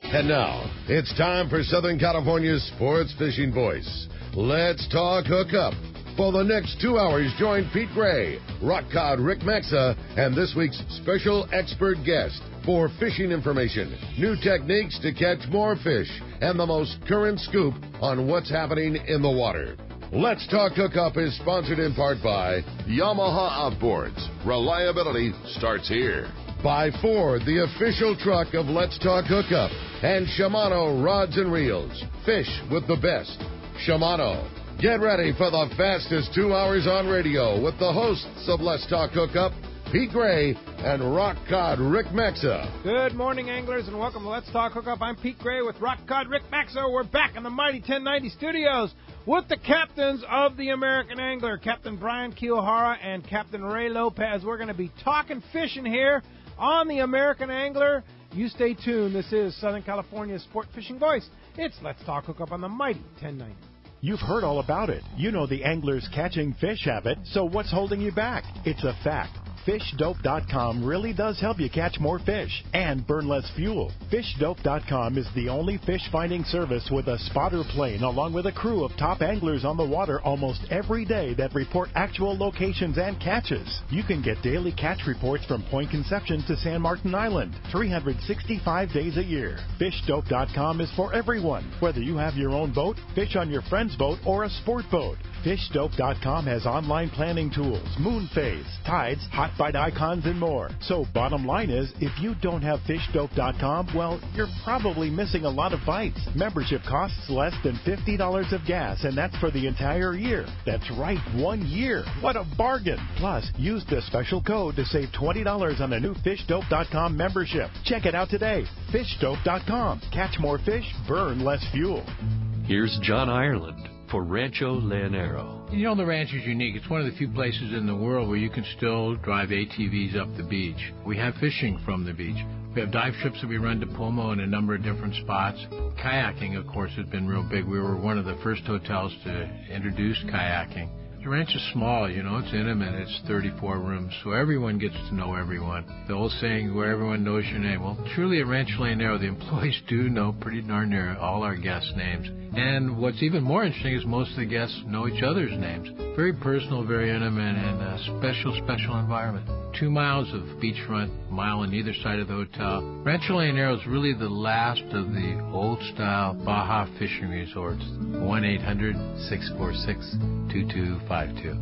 And now, it's time for Southern California's sports fishing voice. Let's talk hookup. For the next 2 hours, join Pete Gray, rock cod Rick Maxa, and this week's special expert guest for fishing information, new techniques to catch more fish, and the most current scoop on what's happening in the water. Let's Talk Hookup is sponsored in part by Yamaha Outboards. Reliability starts here. By Ford, the official truck of Let's Talk Hookup. And Shimano Rods and Reels. Fish with the best. Shimano. Get ready for the fastest 2 hours on radio with the hosts of Let's Talk Hookup, Pete Gray and Rock Cod Rick Maxa. Good morning, anglers, and welcome to Let's Talk Hookup. I'm Pete Gray with Rock Cod Rick Maxa. We're back in the mighty 1090 studios with the captains of the American Angler, Captain Brian Kiyohara and Captain Ray Lopez. We're going to be talking fishing here on the American Angler. You stay tuned. This is Southern California's sport fishing voice. It's Let's Talk Hookup on the mighty 1090. You've heard all about it. You know the angler's catching fish habit, so what's holding you back? It's a fact. FishDope.com really does help you catch more fish and burn less fuel. FishDope.com is the only fish finding service with a spotter plane along with a crew of top anglers on the water almost every day that report actual locations and catches. You can get daily catch reports from Point Conception to San Martin Island, 365 days a year. FishDope.com is for everyone, whether you have your own boat, fish on your friend's boat, or a sport boat. FishDope.com has online planning tools, moon phase, tides, hot bite icons, and more. So bottom line is, if you don't have FishDope.com, well, you're probably missing a lot of bites. Membership costs less than $50 of gas, and that's for the entire year. That's right, 1 year. What a bargain. Plus, use the special code to save $20 on a new FishDope.com membership. Check it out today. FishDope.com. Catch more fish, burn less fuel. Here's John Ireland for Rancho Leonero. You know, the ranch is unique. It's one of the few places in the world where you can still drive ATVs up the beach. We have fishing from the beach. We have dive trips that we run to Pomo in a number of different spots. Kayaking, of course, has been real big. We were one of the first hotels to introduce kayaking. The ranch is small, you know, it's intimate. It's 34 rooms, so everyone gets to know everyone. The old saying, where everyone knows your name. Well, truly at Rancho Leonero, the employees do know pretty darn near all our guests' names. And what's even more interesting is most of the guests know each other's names. Very personal, very intimate, and a special environment. 2 miles of beachfront, a mile on either side of the hotel. Rancho Leonero is really the last of the old-style Baja fishing resorts. 1-800-646-2252.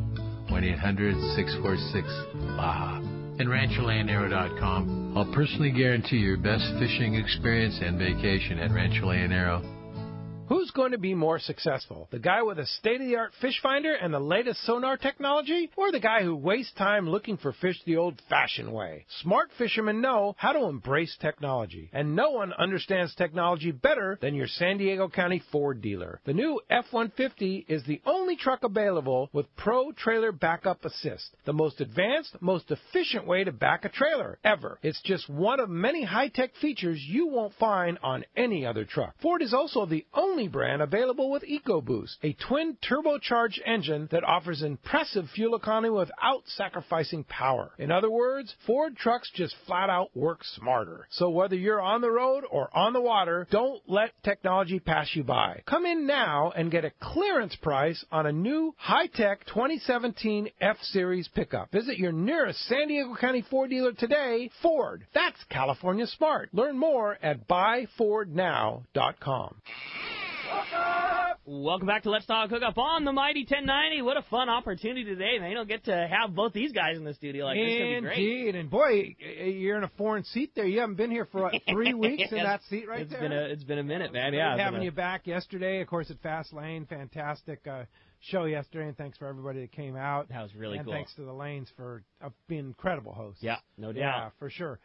1-800-646-BAJA. And RanchoLeonero.com. I'll personally guarantee your best fishing experience and vacation at Rancho Leonero. Who's going to be more successful? The guy with a state-of-the-art fish finder and the latest sonar technology? Or the guy who wastes time looking for fish the old-fashioned way? Smart fishermen know how to embrace technology. And no one understands technology better than your San Diego County Ford dealer. The new F-150 is the only truck available with Pro Trailer Backup Assist. The most advanced, most efficient way to back a trailer ever. It's just one of many high-tech features you won't find on any other truck. Ford is also the only brand available with EcoBoost, a twin turbocharged engine that offers impressive fuel economy without sacrificing power. In other words, Ford trucks just flat out work smarter. So whether you're on the road or on the water, don't let technology pass you by. Come in now and get a clearance price on a new high-tech 2017 F-Series pickup. Visit your nearest San Diego County Ford dealer today. Ford, that's California smart. Learn more at buyfordnow.com. Welcome back to Let's Talk Hookup on the Mighty 1090. What a fun opportunity today, man. You don't get to have both these guys in the studio like this. It's going to be great. Indeed. And, boy, you're in a foreign seat there. You haven't been here for, 3 weeks in that seat right there? It's been a minute, man. Yeah, having you back yesterday, of course, at Fast Lane. Fantastic show yesterday, and thanks for everybody that came out. That was really cool. And thanks to the Lanes for being incredible hosts. Yeah, no doubt. Yeah, for sure.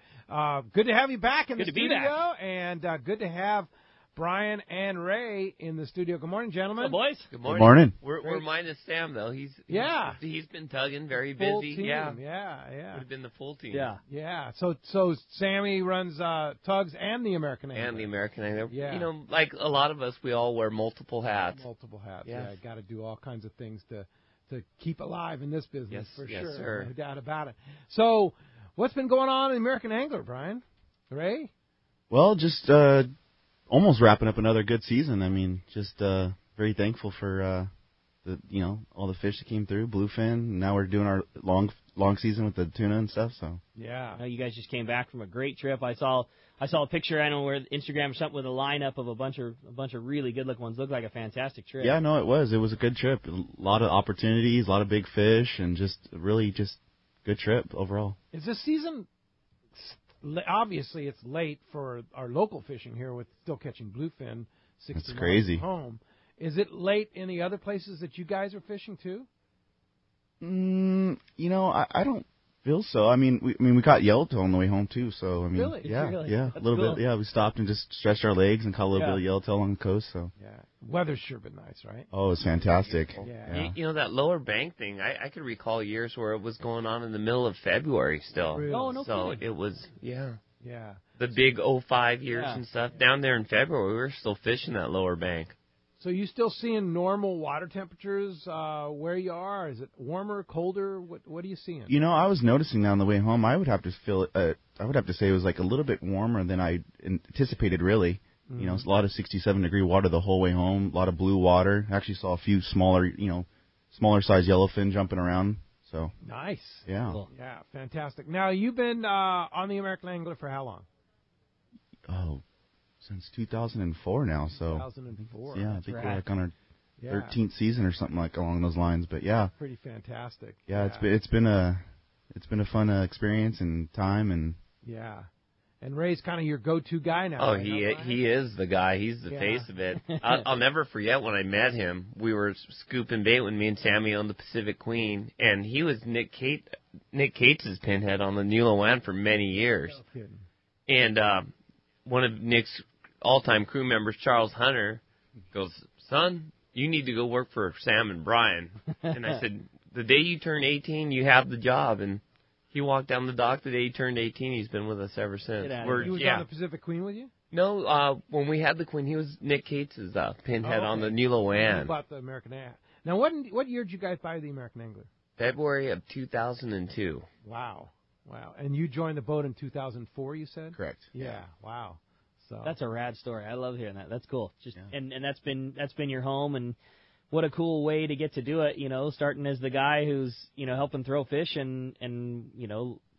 Good to have you back in the studio. Good to be back. And good to have Brian and Ray in the studio. Good morning, gentlemen. Hello, boys. Good morning. Good morning. We're minus Sam though. He's been tugging, very full busy. Team. Yeah. Would have been the full team. Yeah. So Sammy runs tugs and the American Angler. And the American Angler. Yeah. You know, like a lot of us, we all wear multiple hats. Yeah. Got to do all kinds of things to keep alive in this business for sure. Yes, sir. No doubt about it. So, what's been going on in the American Angler, Brian? Ray? Well, just almost wrapping up another good season. I mean, just very thankful for all the fish that came through, bluefin. Now we're doing our long season with the tuna and stuff. So yeah, you guys just came back from a great trip. I saw a picture, I don't know where, Instagram or something, with a lineup of a bunch of really good looking ones. Looked like a fantastic trip. Yeah, no, it was a good trip. A lot of opportunities, a lot of big fish, and just really just good trip overall. Is this season? Obviously, it's late for our local fishing here with still catching bluefin. 60 That's crazy. miles from home. Is it late in the other places that you guys are fishing too? I don't feel so. I mean, we caught yellowtail on the way home too. So I mean, really? yeah, really? yeah, That's a little cool. bit. Yeah, we stopped and just stretched our legs and caught a little bit of yellowtail along the coast. So yeah, weather's sure been nice, right? Oh, it was fantastic. Yeah. You know, that lower bank thing, I could recall years where it was going on in the middle of February still. Really? Oh, no So kidding. it was, Yeah. the big 05 years and stuff. Down there in February, we were still fishing that lower bank. So you still seeing normal water temperatures where you are? Is it warmer, colder? What are you seeing? I was noticing on the way home. I would have to say it was like a little bit warmer than I anticipated. Really, it's a lot of 67-degree water the whole way home. A lot of blue water. I actually saw a few smaller size yellowfin jumping around. So nice. Yeah. Cool. Yeah, fantastic. Now you've been on the American Angler for how long? Oh, since 2004 now. So 2004. Yeah, I think we're like on our Yeah. 13th season or something like along those lines. But yeah, Pretty fantastic. yeah, it's been a fun experience and time and. Yeah. And Ray's kind of your go-to guy now. Oh, right? he is the guy. He's the face of it. I'll never forget when I met him. We were scooping bait when me and Sammy owned the Pacific Queen, and he was Nick Cates' pinhead on the Newcomer for many years. No kidding. And one of Nick's all-time crew members, Charles Hunter, goes, "Son, you need to go work for Sam and Brian." And I said, "The day you turn 18, you have the job." And he walked down the dock the day he turned 18. He's been with us ever since. He was on the Pacific Queen with you? No, when we had the Queen, he was Nick Cates' pinhead on the Nilo-Wan. He bought the American Angler. Now, what year did you guys buy the American Angler? February of 2002. Wow. And you joined the boat in 2004, you said? Correct. Yeah. Wow. So That's a rad story. I love hearing that. That's cool. And that's been your home, and what a cool way to get to do it, starting as the guy who's, helping throw fish and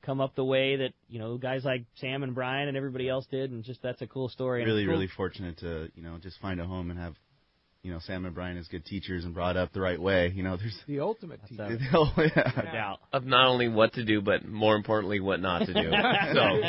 come up the way that, guys like Sam and Brian and everybody else did, and just that's a cool story. Really, really fortunate to, just find a home and have, Sam and Brian as good teachers and brought up the right way. There's the ultimate teacher. No doubt. Of not only what to do, but more importantly, what not to do. So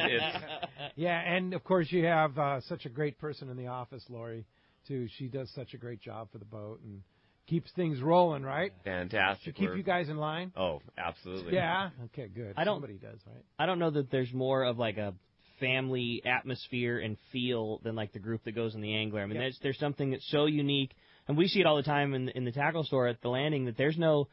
Yeah, and of course you have such a great person in the office, Lori, too. She does such a great job for the boat and keeps things rolling, right? fantastic. She keep you guys in line? Oh, absolutely. Yeah. Okay, good. Somebody does, right? I don't know that there's more of like a family atmosphere and feel than like the group that goes in the Angler. I mean, there's something that's so unique, and we see it all the time in the tackle store at the landing, that there's no,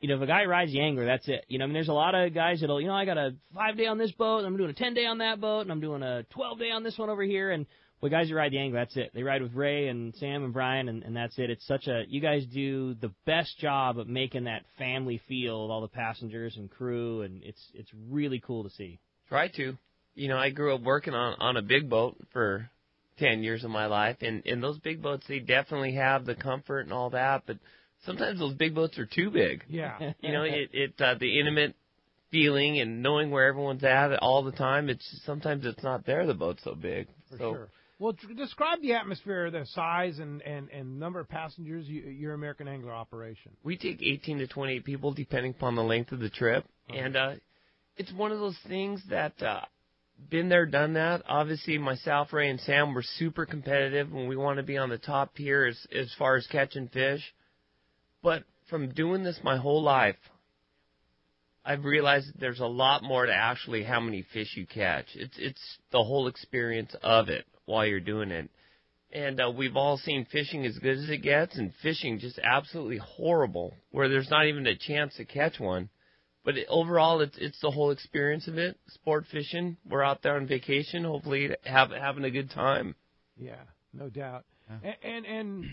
if a guy rides the Angler, that's it. There's a lot of guys that'll, I got a 5-day on this boat, and I'm doing a 10-day on that boat, and I'm doing a 12-day on this one over here, and the guys that ride the Angler, that's it. They ride with Ray and Sam and Brian, and that's it. It's you guys do the best job of making that family feel with all the passengers and crew, and it's really cool to see. Try to. I grew up working on a big boat for 10 years of my life, and those big boats, they definitely have the comfort and all that, but sometimes those big boats are too big. Yeah. The intimate feeling and knowing where everyone's at all the time, sometimes it's not there, the boat's so big. For sure. Well, describe the atmosphere, the size, and number of passengers, your American Angler operation. We take 18 to 28 people, depending upon the length of the trip. And it's one of those things that, been there, done that. Obviously, myself, Ray, and Sam were super competitive, and we want to be on the top tier as far as catching fish. But from doing this my whole life, I've realized that there's a lot more to actually how many fish you catch. It's the whole experience of it while you're doing it. And we've all seen fishing as good as it gets, and fishing just absolutely horrible, where there's not even a chance to catch one. But overall, it's the whole experience of it. Sport fishing, we're out there on vacation, hopefully having a good time. Yeah, no doubt. Yeah. And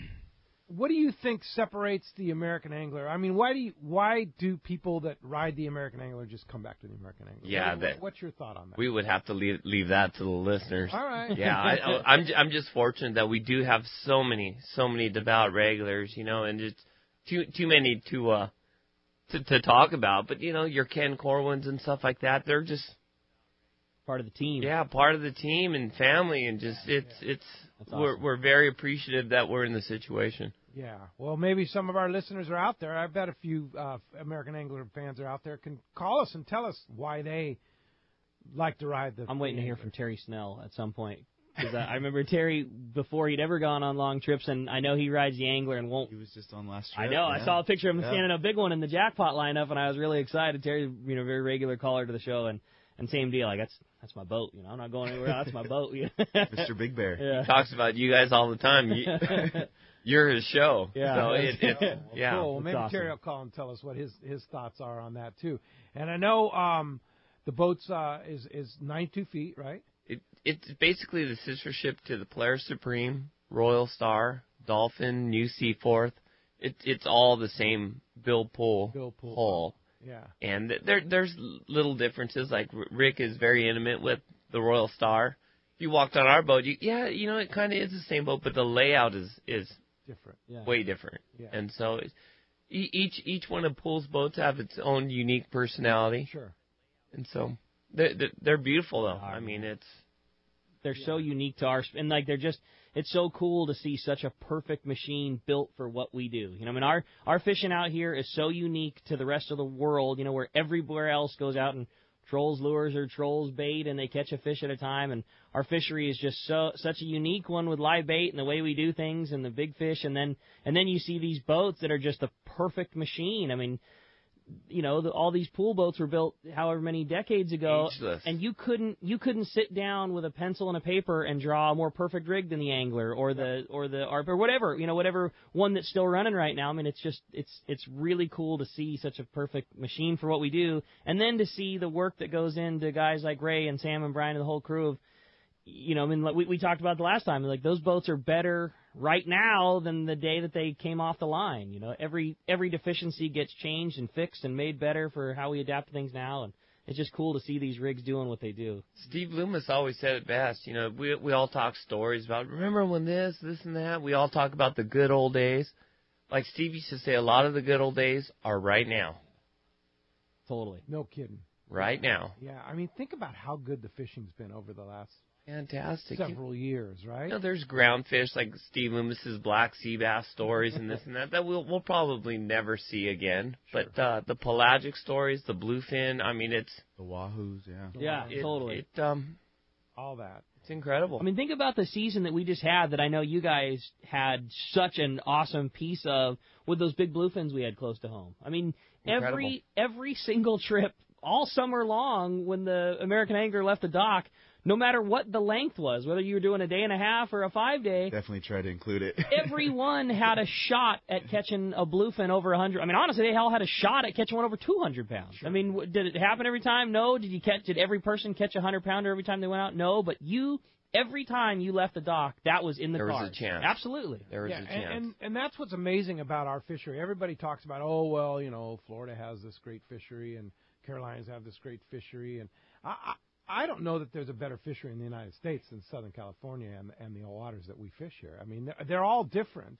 what do you think separates the American angler? I mean, why do people that ride the American angler just come back to the American angler? Yeah, what's your thought on that? We would have to leave that to the listeners. All right. Yeah, I'm just fortunate that we do have so many devout regulars, and just too many to talk about. But your Ken Corwins and stuff like that, they're just part of the team. Yeah, part of the team and family, and just it's awesome. We're very appreciative that we're in the situation. Yeah, well, maybe some of our listeners are out there. I bet a few American Angler fans are out there. Can call us and tell us why they like to ride the. I'm waiting to hear from Terry Snell at some point. Because I remember Terry before he'd ever gone on long trips, and I know he rides the Angler and won't. He was just on last trip. I know. Yeah. I saw a picture of him standing a big one in the jackpot lineup, and I was really excited. Terry, very regular caller to the show, and same deal. Like that's my boat. I'm not going anywhere. That's my boat. Mr. Big Bear. Yeah. He talks about you guys all the time. You're his show. Yeah. So yeah. Cool. Well, maybe awesome. Terry will call and tell us what his thoughts are on that too. And I know the boat's is 92 feet, right? It's basically the sister ship to the Polaris Supreme, Royal Star, Dolphin, New Seaforth. It's all the same bill pull hull. Yeah. And there's little differences. Like Rick is very intimate with the Royal Star. If you walked on our boat, it kind of is the same boat, but the layout is different. Yeah. Way different. Yeah. And so each one of Pool's boats have its own unique personality. Sure. And so they're beautiful though. I mean, they're so unique to ours, and it's so cool to see such a perfect machine built for what we do. Our fishing out here is so unique to the rest of the world, where everywhere else goes out and trolls lures or trolls bait and they catch a fish at a time, and our fishery is just such a unique one with live bait and the way we do things and the big fish, and then you see these boats that are just the perfect machine. I mean, all these pool boats were built however many decades ago, ageless. And you couldn't sit down with a pencil and a paper and draw a more perfect rig than the Angler or the ARP or whatever one that's still running right now. I mean, it's really cool to see such a perfect machine for what we do, and then to see the work that goes into guys like Ray and Sam and Brian and the whole crew of. Like we talked about the last time. Like those boats are better right now than the day that they came off the line. Every deficiency gets changed and fixed and made better for how we adapt to things now, and it's just cool to see these rigs doing what they do. Steve Loomis always said it best. We all talk stories about remember when this and that. We all talk about the good old days. Like Steve used to say, a lot of the good old days are right now. Totally. No kidding. Right now. Yeah, I mean, think about how good the fishing's been over the last. Fantastic. Several years, right? There's ground fish like Steve Loomis's black sea bass stories and this and that we'll probably never see again. Sure. But the pelagic stories, the bluefin, I mean, it's the wahoos, yeah. Yeah, totally. All that. It's incredible. I mean, think about the season that we just had that I know you guys had such an awesome piece of with those big bluefins we had close to home. I mean, incredible. every single trip all summer long when the American Angler left the dock, no matter what the length was, whether you were doing a day and a half or a 5 day. Definitely try to include it. Everyone had a shot at catching a bluefin over 100. I mean, honestly, they all had a shot at catching one over 200 pounds. Sure. I mean, did it happen every time? No. Did every person catch a 100-pounder every time they went out? No. But every time you left the dock, that was in the cards. There was a chance. Absolutely. There was a chance. And that's what's amazing about our fishery. Everybody talks about, Florida has this great fishery and Carolinas have this great fishery. And I don't know that there's a better fishery in the United States than Southern California and the waters that we fish here. I mean, they're all different,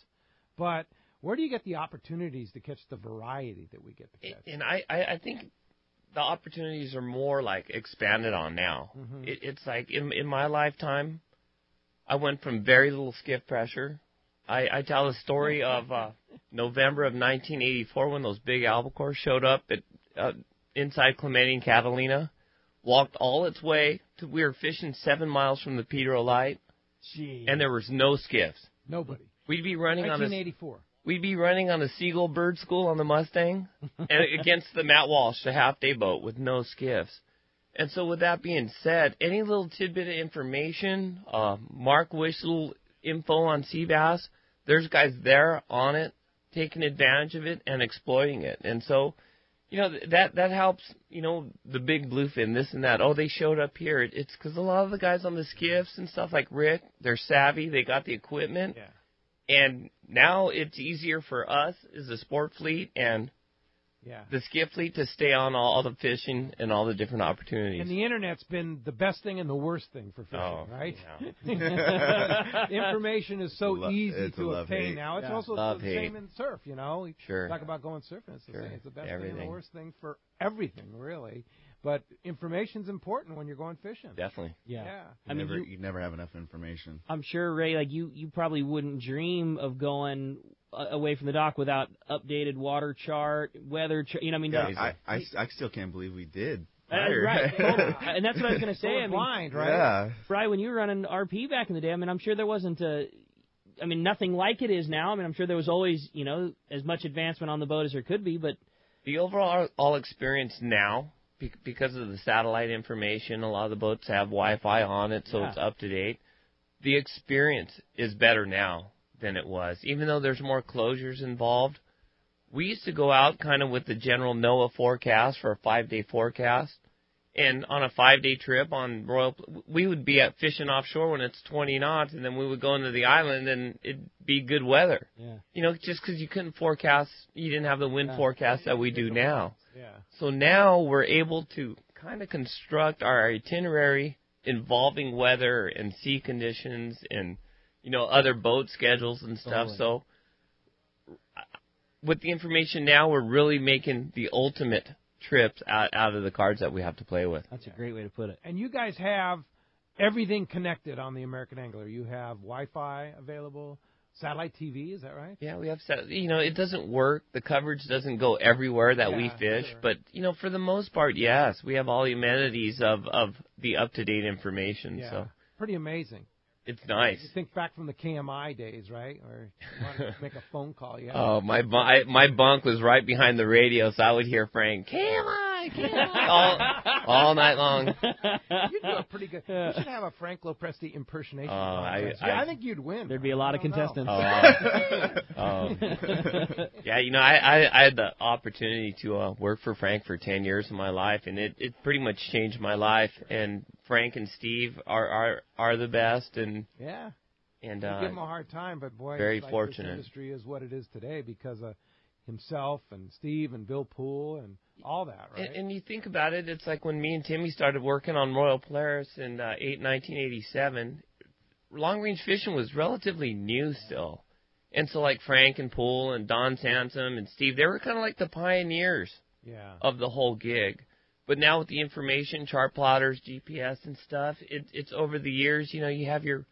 but where do you get the opportunities to catch the variety that we get to catch? And I think the opportunities are more like expanded on now. Mm-hmm. It's like in my lifetime, I went from very little skiff pressure. I tell the story of November of 1984 when those big albacore showed up at inside Clemente and Catalina. Walked all its way to, we were fishing 7 miles from the Pedro Light. Jeez. And there was no skiffs. Nobody. We'd be running 1984. We'd be running on the Seagull Bird School on the Mustang and against the Matt Walsh, the half-day boat with no skiffs. And so with that being said, any little tidbit of information, Mark Wish little info on sea bass, there's guys there on it, taking advantage of it and exploiting it. And so, that helps, the big bluefin, this and that. Oh, they showed up here. It's because a lot of the guys on the skiffs and stuff like Rick, they're savvy. They got the equipment. Yeah. And now it's easier for us as a sport fleet and the skiff fleet to stay on all the fishing and all the different opportunities. And the Internet's been the best thing and the worst thing for fishing, right? Yeah. Information is so easy to obtain hate. now. It's also the same in surf, you know. Sure. Talk about going surfing. It's the same. It's the best Everything. thing and the worst thing for everything, really. But information's important when you're going fishing. Definitely. Yeah. You never have enough information. I'm sure, Ray, like you probably wouldn't dream of going away from the dock without updated water chart, weather chart. You know, I still can't believe we did. Right, totally. And that's what I was going to say. Blind, right? Yeah. Brian, when you were running RP back in the day, I'm sure there wasn't nothing like it is now. I'm sure there was always, as much advancement on the boat as there could be, but the overall experience now, because of the satellite information, a lot of the boats have Wi-Fi on it, so it's up to date. The experience is better now than it was. Even though there's more closures involved, we used to go out kind of with the general NOAA forecast for a 5-day forecast. And on a 5-day trip on Royal, we would be at fishing offshore when it's 20 knots, and then we would go into the island and it'd be good weather. Yeah. Just because you couldn't forecast, you didn't have the wind forecast that we do now. Yeah. So now we're able to kind of construct our itinerary involving weather and sea conditions and, other boat schedules and stuff. Totally. So with the information now, we're really making the ultimate trips out of the cards that we have to play with. That's a great way to put it. And you guys have everything connected on the American Angler. You have Wi-Fi available, satellite TV, is that right? Yeah, we have it doesn't work. The coverage doesn't go everywhere that we fish. Sure. But, for the most part, yes, we have all the amenities of the up-to-date information. Yeah, so pretty amazing. It's nice. You think back from the KMI days, right? Or you want to make a phone call. Yeah. Oh, my bunk was right behind the radio, so I would hear Frank, KMI, all night long. You'd do a pretty good. You should have a Frank Lopresti impersonation. I think you'd win. There'd be a lot of contestants. Yeah, I had the opportunity to work for Frank for 10 years of my life, and it pretty much changed my life. And Frank and Steve are the best, and you give him a hard time, but boy, very it's like fortunate. This industry is what it is today because of himself and Steve and Bill Poole and all that, right? And you think about it, it's like when me and Timmy started working on Royal Polaris in 1987. Long-range fishing was relatively new still, and so like Frank and Poole and Don Sansom and Steve, they were kind of like the pioneers of the whole gig. But now with the information, chart plotters, GPS and stuff, it's over the years, you have your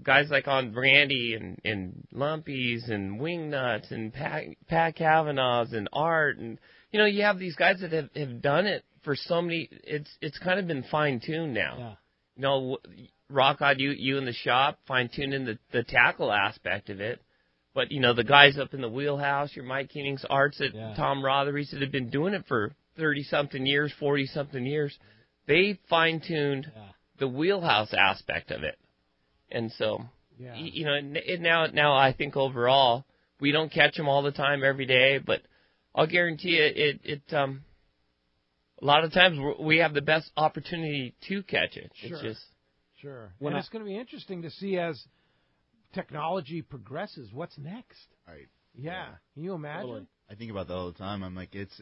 guys like on Brandy and Lumpies and Wingnuts and Pat Kavanaugh's and Art. And, you have these guys that have done it for so many, it's kind of been fine-tuned now. Yeah. Rockod, you in the shop, fine-tuning the tackle aspect of it. But, the guys up in the wheelhouse, your Mike Keening's, Arts at Tom Rothery's that have been doing it for 30-something years, 40-something years, they fine-tuned the wheelhouse aspect of it. And so, now I think overall, we don't catch them all the time every day, but I'll guarantee you a lot of times we have the best opportunity to catch it. Sure. It's just... Sure. And it's going to be interesting to see as technology progresses, what's next? Right. Yeah. Can you imagine? Totally. I think about that all the time. I'm like, it's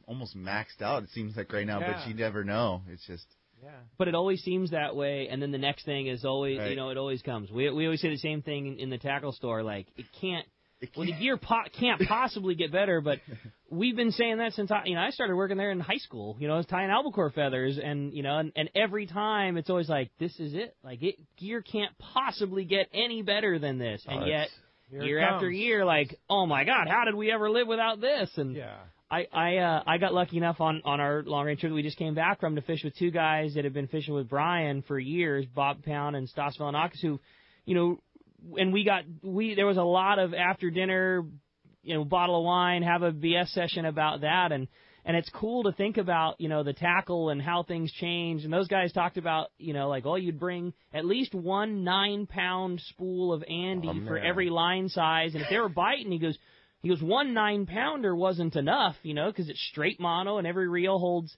almost maxed out, it seems like right now, but you never know. It's just... Yeah. But it always seems that way, and then the next thing is always, it always comes. We always say the same thing in the tackle store, like, the gear can't possibly get better, but we've been saying that since I started working there in high school. I was tying albacore feathers, and and every time it's always like, this is it. Like, gear can't possibly get any better than this, and yet year after year, like, oh my God, how did we ever live without this? And I got lucky enough on our long range trip that we just came back from to fish with two guys that have been fishing with Brian for years, Bob Pound and Stas Velanakis, who, and there was a lot of after dinner, bottle of wine, have a BS session about that, and it's cool to think about, the tackle and how things change. And those guys talked about, you'd bring at least 1 9-pound spool of Andy for every line size, and if they were biting, he goes, 1 9-pounder wasn't enough, because it's straight mono and every reel holds,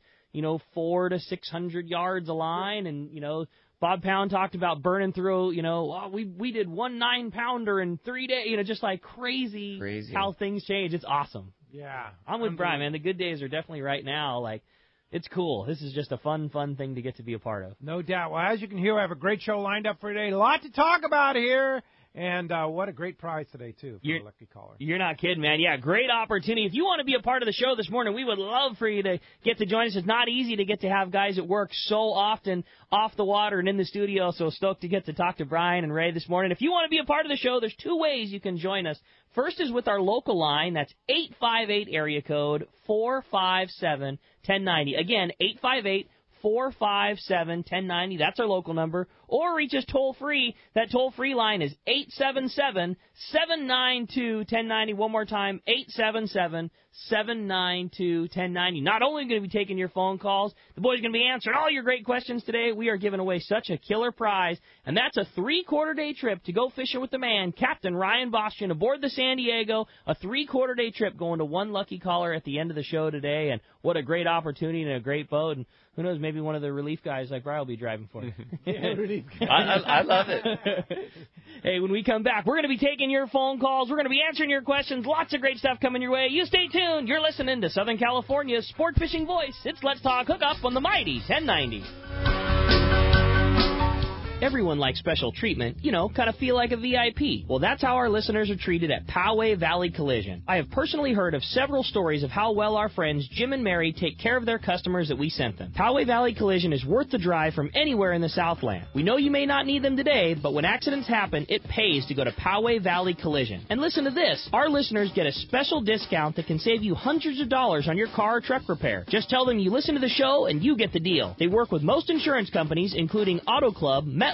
400 to 600 yards a line, and, Bob Pound talked about burning through, we did 1 9-pounder in 3 days, just like crazy how things change. It's awesome. Yeah. I'm with Brian, man. The good days are definitely right now. Like, it's cool. This is just a fun thing to get to be a part of. No doubt. Well, as you can hear, I have a great show lined up for today. A lot to talk about here. And what a great prize today, too, for a lucky caller. You're not kidding, man. Yeah, great opportunity. If you want to be a part of the show this morning, we would love for you to get to join us. It's not easy to get to have guys at work so often off the water and in the studio, so stoked to get to talk to Brian and Ray this morning. If you want to be a part of the show, there's 2 ways you can join us. First is with our local line. That's 858 area code 457-1090. Again, 858-457-1090. That's our local number. Or reach us toll-free. That toll-free line is 877-792-1090. One more time, 877-792-1090. Not only going to be taking your phone calls, the boys are going to be answering all your great questions today. We are giving away such a killer prize, and that's a 3-quarter-day trip to go fishing with the man, Captain Ryan Bostian, aboard the San Diego. A 3-quarter-day trip going to one lucky caller at the end of the show today, and what a great opportunity and a great boat. And who knows, maybe one of the relief guys like Brian will be driving for you. I love it. Hey, when we come back, we're going to be taking your phone calls. We're going to be answering your questions. Lots of great stuff coming your way. You stay tuned. You're listening to Southern California's sport fishing voice. It's Let's Talk Hookup on the mighty 1090. Everyone likes special treatment, kind of feel like a VIP. Well, that's how our listeners are treated at Poway Valley Collision. I have personally heard of several stories of how well our friends Jim and Mary take care of their customers that we sent them. Poway Valley Collision is worth the drive from anywhere in the Southland. We know you may not need them today, but when accidents happen, it pays to go to Poway Valley Collision. And listen to this. Our listeners get a special discount that can save you hundreds of dollars on your car or truck repair. Just tell them you listen to the show and you get the deal. They work with most insurance companies, including Auto Club, MetLife,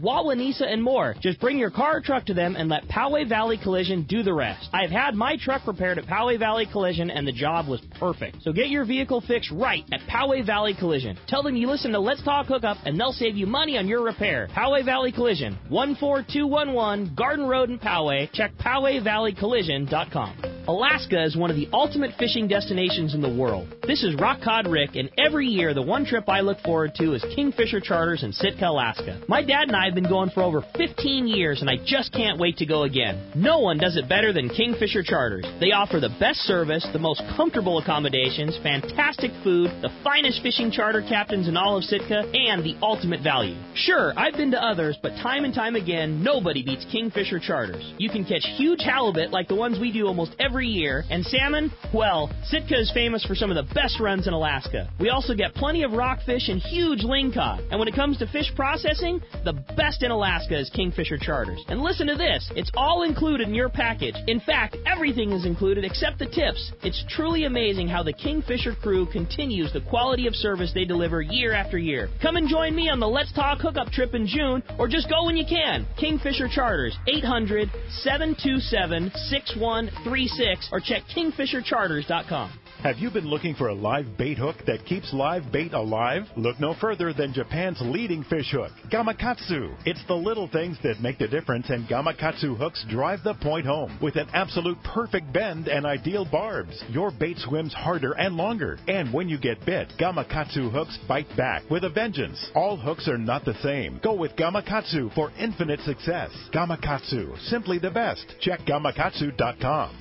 Wawanesa, and more. Just bring your car or truck to them and let Poway Valley Collision do the rest. I've had my truck repaired at Poway Valley Collision, and the job was perfect. So get your vehicle fixed right at Poway Valley Collision. Tell them you listen to Let's Talk Hookup, and they'll save you money on your repair. Poway Valley Collision, 14211 Garden Road in Poway. Check PowayValleyCollision.com. Alaska is one of the ultimate fishing destinations in the world. This is Rock Cod Rick, and every year the one trip I look forward to is Kingfisher Charters in Sitka, Alaska. My dad and I have been going for over 15 years, and I just can't wait to go again. No one does it better than Kingfisher Charters. They offer the best service, the most comfortable accommodations, fantastic food, the finest fishing charter captains in all of Sitka, and the ultimate value. Sure, I've been to others, but time and time again, nobody beats Kingfisher Charters. You can catch huge halibut like the ones we do almost every year, and salmon, well, Sitka is famous for some of the best runs in Alaska. We also get plenty of rockfish and huge lingcod. And when it comes to fish processing, the best in Alaska is Kingfisher Charters. And listen to this, it's all included in your package. In fact, everything is included except the tips. It's truly amazing how the Kingfisher crew continues the quality of service they deliver year after year. Come and join me on the Let's Talk Hookup trip in June, or just go when you can. Kingfisher Charters, 800-727-6136, or check KingfisherCharters.com. Have you been looking for a live bait hook that keeps live bait alive? Look no further than Japan's leading fish hook, Gamakatsu. It's the little things that make the difference, and Gamakatsu hooks drive the point home. With an absolute perfect bend and ideal barbs, your bait swims harder and longer. And when you get bit, Gamakatsu hooks bite back with a vengeance. All hooks are not the same. Go with Gamakatsu for infinite success. Gamakatsu, simply the best. Check Gamakatsu.com.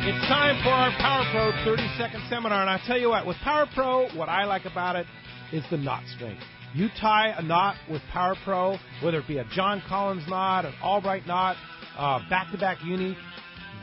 It's time for our Power Pro 30-second seminar, and I tell you what, with Power Pro, what I like about it is the knot strength. You tie a knot with Power Pro, whether it be a John Collins knot, an Albright knot, back-to-back uni,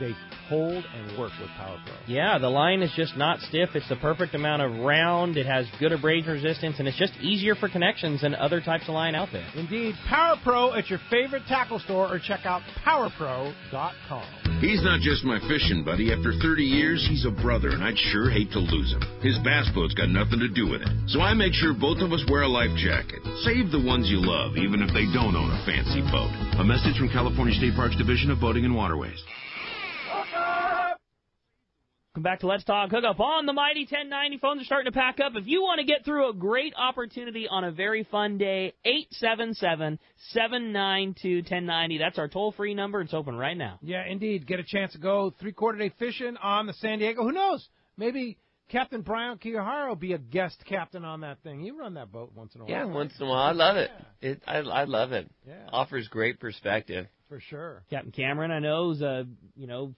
they hold and work with Power Pro. Yeah, the line is just not stiff. It's the perfect amount of round. It has good abrasion resistance, and it's just easier for connections than other types of line out there. Indeed. Power Pro at your favorite tackle store, or check out PowerPro.com. He's not just my fishing buddy. After 30 years, he's a brother, and I'd sure hate to lose him. His bass boat's got nothing to do with it. So I make sure both of us wear a life jacket. Save the ones you love, even if they don't own a fancy boat. A message from California State Parks Division of Boating and Waterways. Welcome back to Let's Talk Hookup on the mighty 1090. Phones are starting to pack up. If you want to get through a great opportunity on a very fun day, 877-792-1090. That's our toll-free number. It's open right now. Yeah, indeed. Get a chance to go 3-quarter day fishing on the San Diego. Who knows? Maybe Captain Brian Kiyohara will be a guest captain on that thing. You run that boat once in a while. Yeah, right? once in a while. I love it. I love it. Yeah. Offers great perspective. For sure. Captain Cameron, I know, is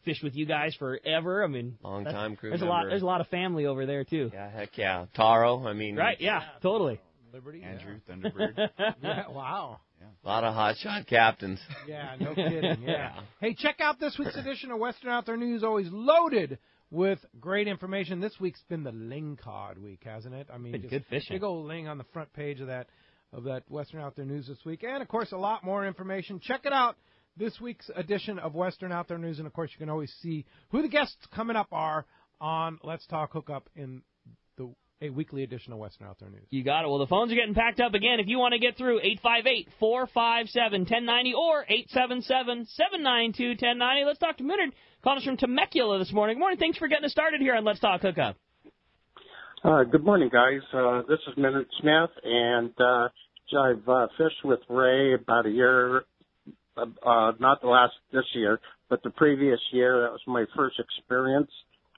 fished with you guys forever. I mean, Long time crew there's member. There's a lot of family over there too. Yeah, heck yeah. Taro, I mean. Right? Yeah, totally. Liberty. Andrew, Thunderbird. Yeah. Wow. A lot of hotshot captains. Yeah, no kidding. Yeah. Hey, check out this week's edition of Western Outdoor News, always loaded with great information. This week's been the lingcod week, hasn't it? I mean, Been good fishing. Big old ling on the front page of that Western Outdoor News this week. And, of course, a lot more information. Check it out, this week's edition of Western Outdoor News. And, of course, you can always see who the guests coming up are on Let's Talk Hookup in a weekly edition of Western Outdoor News. You got it. Well, the phones are getting packed up again. If you want to get through, 858-457-1090 or 877-792-1090. Let's talk to Minard. Calling us from Temecula this morning. Good morning. Thanks for getting us started here on Let's Talk Hookup. Good morning, guys. This is Minard Smith, and I've fished with Ray about a year, not this year, but the previous year. That was my first experience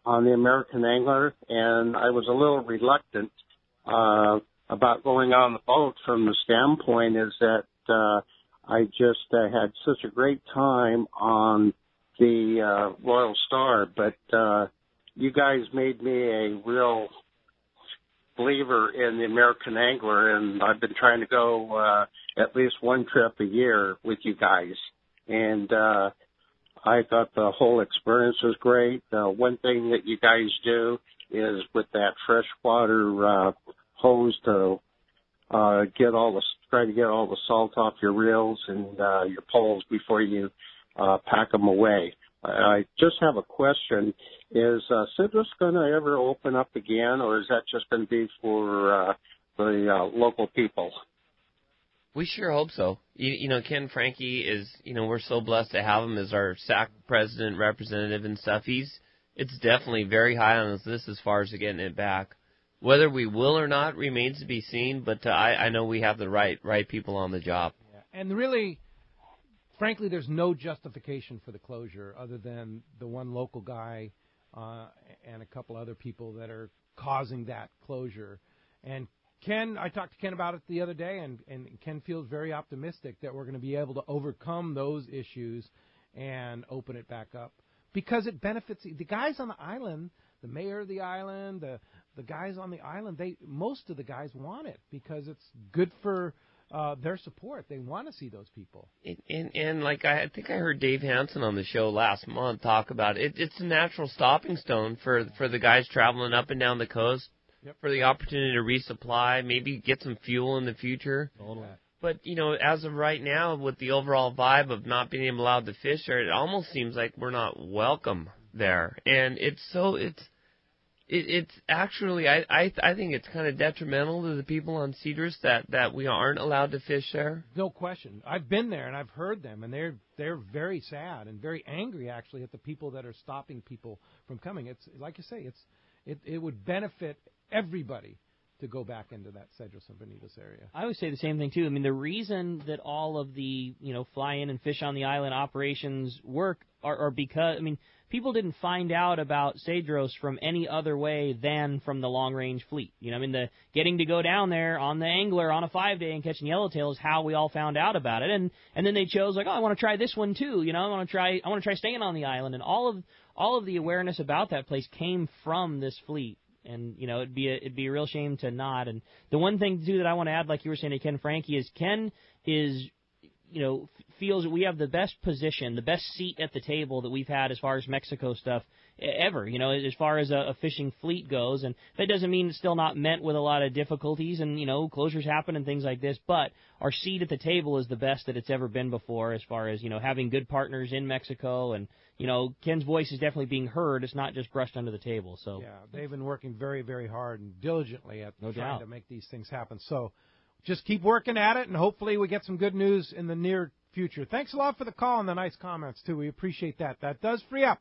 on the American Angler, and I was a little reluctant about going on the boat from the standpoint is that I just had such a great time on the Royal Star, but you guys made me a real believer in the American Angler, and I've been trying to go at least one trip a year with you guys, and I thought the whole experience was great. One thing that you guys do is with that freshwater hose to try to get all the salt off your reels and your poles before you pack them away. I just have a question. Is Citrus going to ever open up again, or is that just going to be for the local people? We sure hope so. Ken Frankie is, we're so blessed to have him as our SAC president, representative, and stuff. It's definitely very high on his list as far as getting it back. Whether we will or not remains to be seen, but I know we have the right people on the job. Yeah. And really, frankly, there's no justification for the closure other than the one local guy and a couple other people that are causing that closure. And Ken, I talked to Ken about it the other day, and Ken feels very optimistic that we're going to be able to overcome those issues and open it back up because it benefits the guys on the island, the mayor of the island, the guys on the island. Most of the guys want it because it's good for their support. They want to see those people. And like I think I heard Dave Hansen on the show last month talk about it. It's a natural stopping stone for the guys traveling up and down the coast. Yep. For the opportunity to resupply, maybe get some fuel in the future. Totally. But, as of right now, with the overall vibe of not being allowed to fish there, it almost seems like we're not welcome there. And it's actually, I think it's kind of detrimental to the people on Cedrus that we aren't allowed to fish there. No question. I've been there and I've heard them, and they're very sad and very angry, actually, at the people that are stopping people from coming. It's like you say, it would benefit everybody to go back into that Cedros and Bonitas area. I always say the same thing, too. I mean, the reason that all of the, fly in and fish on the island operations work are because, people didn't find out about Cedros from any other way than from the long-range fleet. The getting to go down there on the angler on a 5-day and catching yellowtail is how we all found out about it. And then they chose, I want to try this one, too. I want to try staying on the island. And all of the awareness about that place came from this fleet. And, it'd be a real shame to not. And the one thing, too, that I want to add, like you were saying to Ken Frankie, is Ken is, feels that we have the best position, the best seat at the table that we've had as far as Mexico stuff ever, as far as a fishing fleet goes. And that doesn't mean it's still not met with a lot of difficulties and, closures happen and things like this. But our seat at the table is the best that it's ever been before as far as, having good partners in Mexico. And, Ken's voice is definitely being heard. It's not just brushed under the table. So yeah, they've been working very, very hard and diligently at trying to make these things happen. So just keep working at it, and hopefully we get some good news in the near future. Thanks a lot for the call and the nice comments, too. We appreciate that. That does free up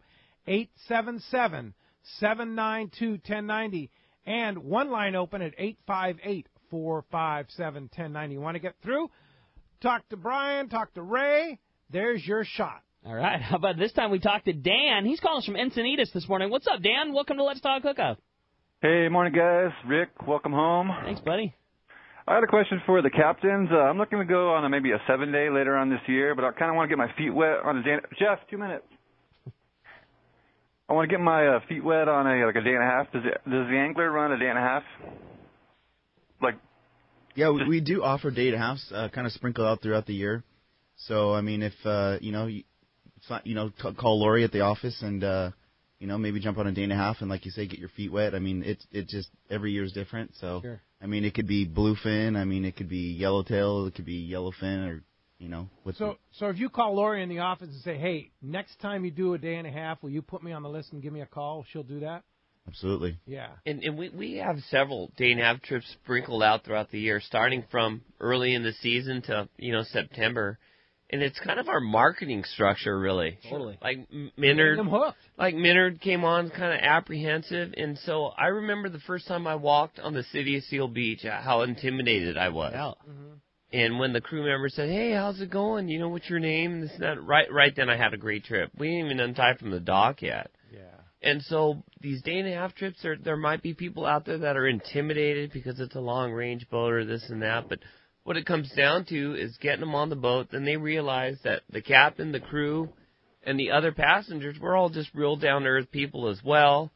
877-792-1090 and one line open at 858-457-1090. You want to get through? Talk to Brian, talk to Ray. There's your shot. All right. How about this time we talk to Dan? He's calling us from Encinitas this morning. What's up, Dan? Welcome to Let's Talk Hookup. Hey, morning, guys. Rick, welcome home. Thanks, buddy. I had a question for the captains. I'm looking to go on maybe a 7-day later on this year, but I kind of want to get my feet wet on a day. Jeff, 2 minutes. I want to get my feet wet on a day and a half. Does the angler run a day and a half? Yeah, we do offer day and a halves, kind of sprinkled out throughout the year. So I mean, if call Lori at the office and maybe jump on a day and a half and, like you say, get your feet wet. I mean, it just every year is different. So sure. I mean, it could be bluefin. I mean, it could be yellowtail. It could be yellowfin, or So if you call Lori in the office and say, hey, next time you do a day and a half, will you put me on the list and give me a call? She'll do that? Absolutely. Yeah. And we have several day and a half trips sprinkled out throughout the year, starting from early in the season to, September. And it's kind of our marketing structure, really. Totally. Like Minard came on kind of apprehensive. And so I remember the first time I walked on the city of Seal Beach, how intimidated I was. Yeah. Mm-hmm. And when the crew member said, hey, how's it going? What's your name? This and that. Right then I had a great trip. We didn't even untie from the dock yet. Yeah. And so these day and a half trips, there might be people out there that are intimidated because it's a long range boat or this and that. But what it comes down to is getting them on the boat. Then they realize that the captain, the crew, and the other passengers, we're all just real down to earth people as well.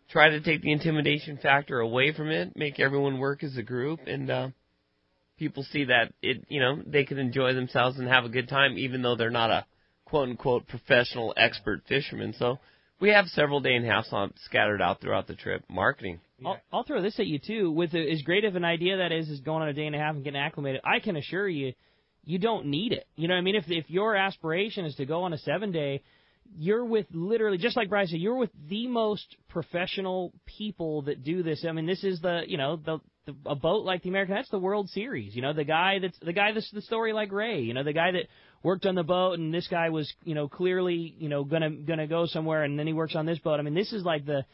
Try to take the intimidation factor away from it, make everyone work as a group, and people see that they can enjoy themselves and have a good time, even though they're not a quote-unquote professional expert fisherman. So we have several day and a halves scattered out throughout the trip. Marketing. Yeah. I'll throw this at you, too. With as great of an idea that is going on a day and a half and getting acclimated, I can assure you, you don't need it. You know what I mean? If your aspiration is to go on a 7-day, you're with literally, just like Bryce said, you're with the most professional people that do this. I mean, this is a boat like the American, that's the World Series. The guy that's the story like Ray, the guy that worked on the boat, and this guy was, clearly, gonna go somewhere, and then he works on this boat. I mean, this is like the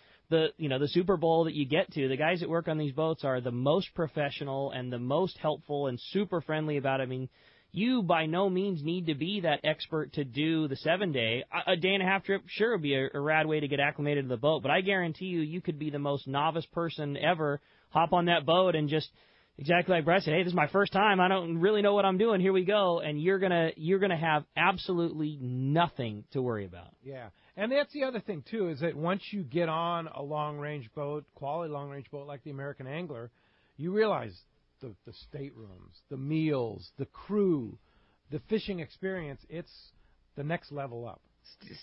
Super Bowl that you get to. The guys that work on these boats are the most professional and the most helpful and super friendly about it. I mean, you by no means need to be that expert to do the 7-day. A day and a half trip, sure, would be a rad way to get acclimated to the boat, but I guarantee you could be the most novice person ever, hop on that boat and just, exactly like Brett said, hey, this is my first time, I don't really know what I'm doing, here we go, and you're gonna have absolutely nothing to worry about. Yeah, and that's the other thing, too, is that once you get on a long-range boat, quality long-range boat like the American Angler, you realize the staterooms, the meals, the crew, the fishing experience, it's the next level up.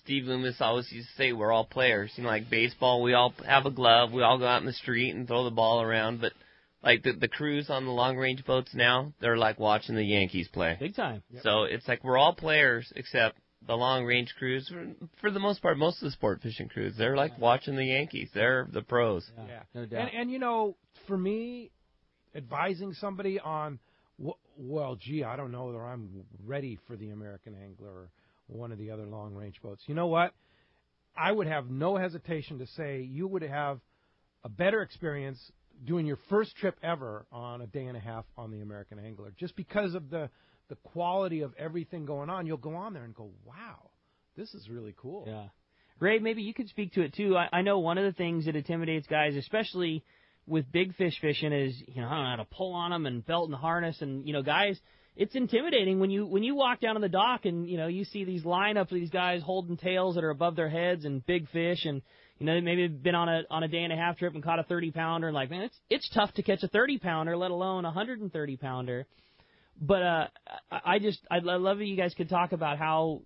Steve Loomis always used to say we're all players. Like baseball, we all have a glove, we all go out in the street and throw the ball around, but like the crews on the long-range boats now, they're like watching the Yankees play. Big time. Yep. So it's like we're all players except the long-range crews. For the most part, most of the sport fishing crews, they're like watching the Yankees. They're the pros. Yeah. No doubt. And for me, advising somebody on, I don't know whether I'm ready for the American Angler or one of the other long-range boats. You know what? I would have no hesitation to say you would have a better experience doing your first trip ever on a day and a half on the American Angler. Just because of the quality of everything going on, you'll go on there and go, wow, this is really cool. Yeah. Ray, maybe you could speak to it, too. I know one of the things that intimidates guys, especially with big fish fishing, is I don't know how to pull on them and belt and harness, and guys, it's intimidating when you walk down on the dock and you see these lineups of these guys holding tails that are above their heads and big fish, and maybe they've been on a day and a half trip and caught a 30-pounder, and like, man, it's tough to catch a 30-pounder, let alone a 130-pounder. But I love that you guys could talk about how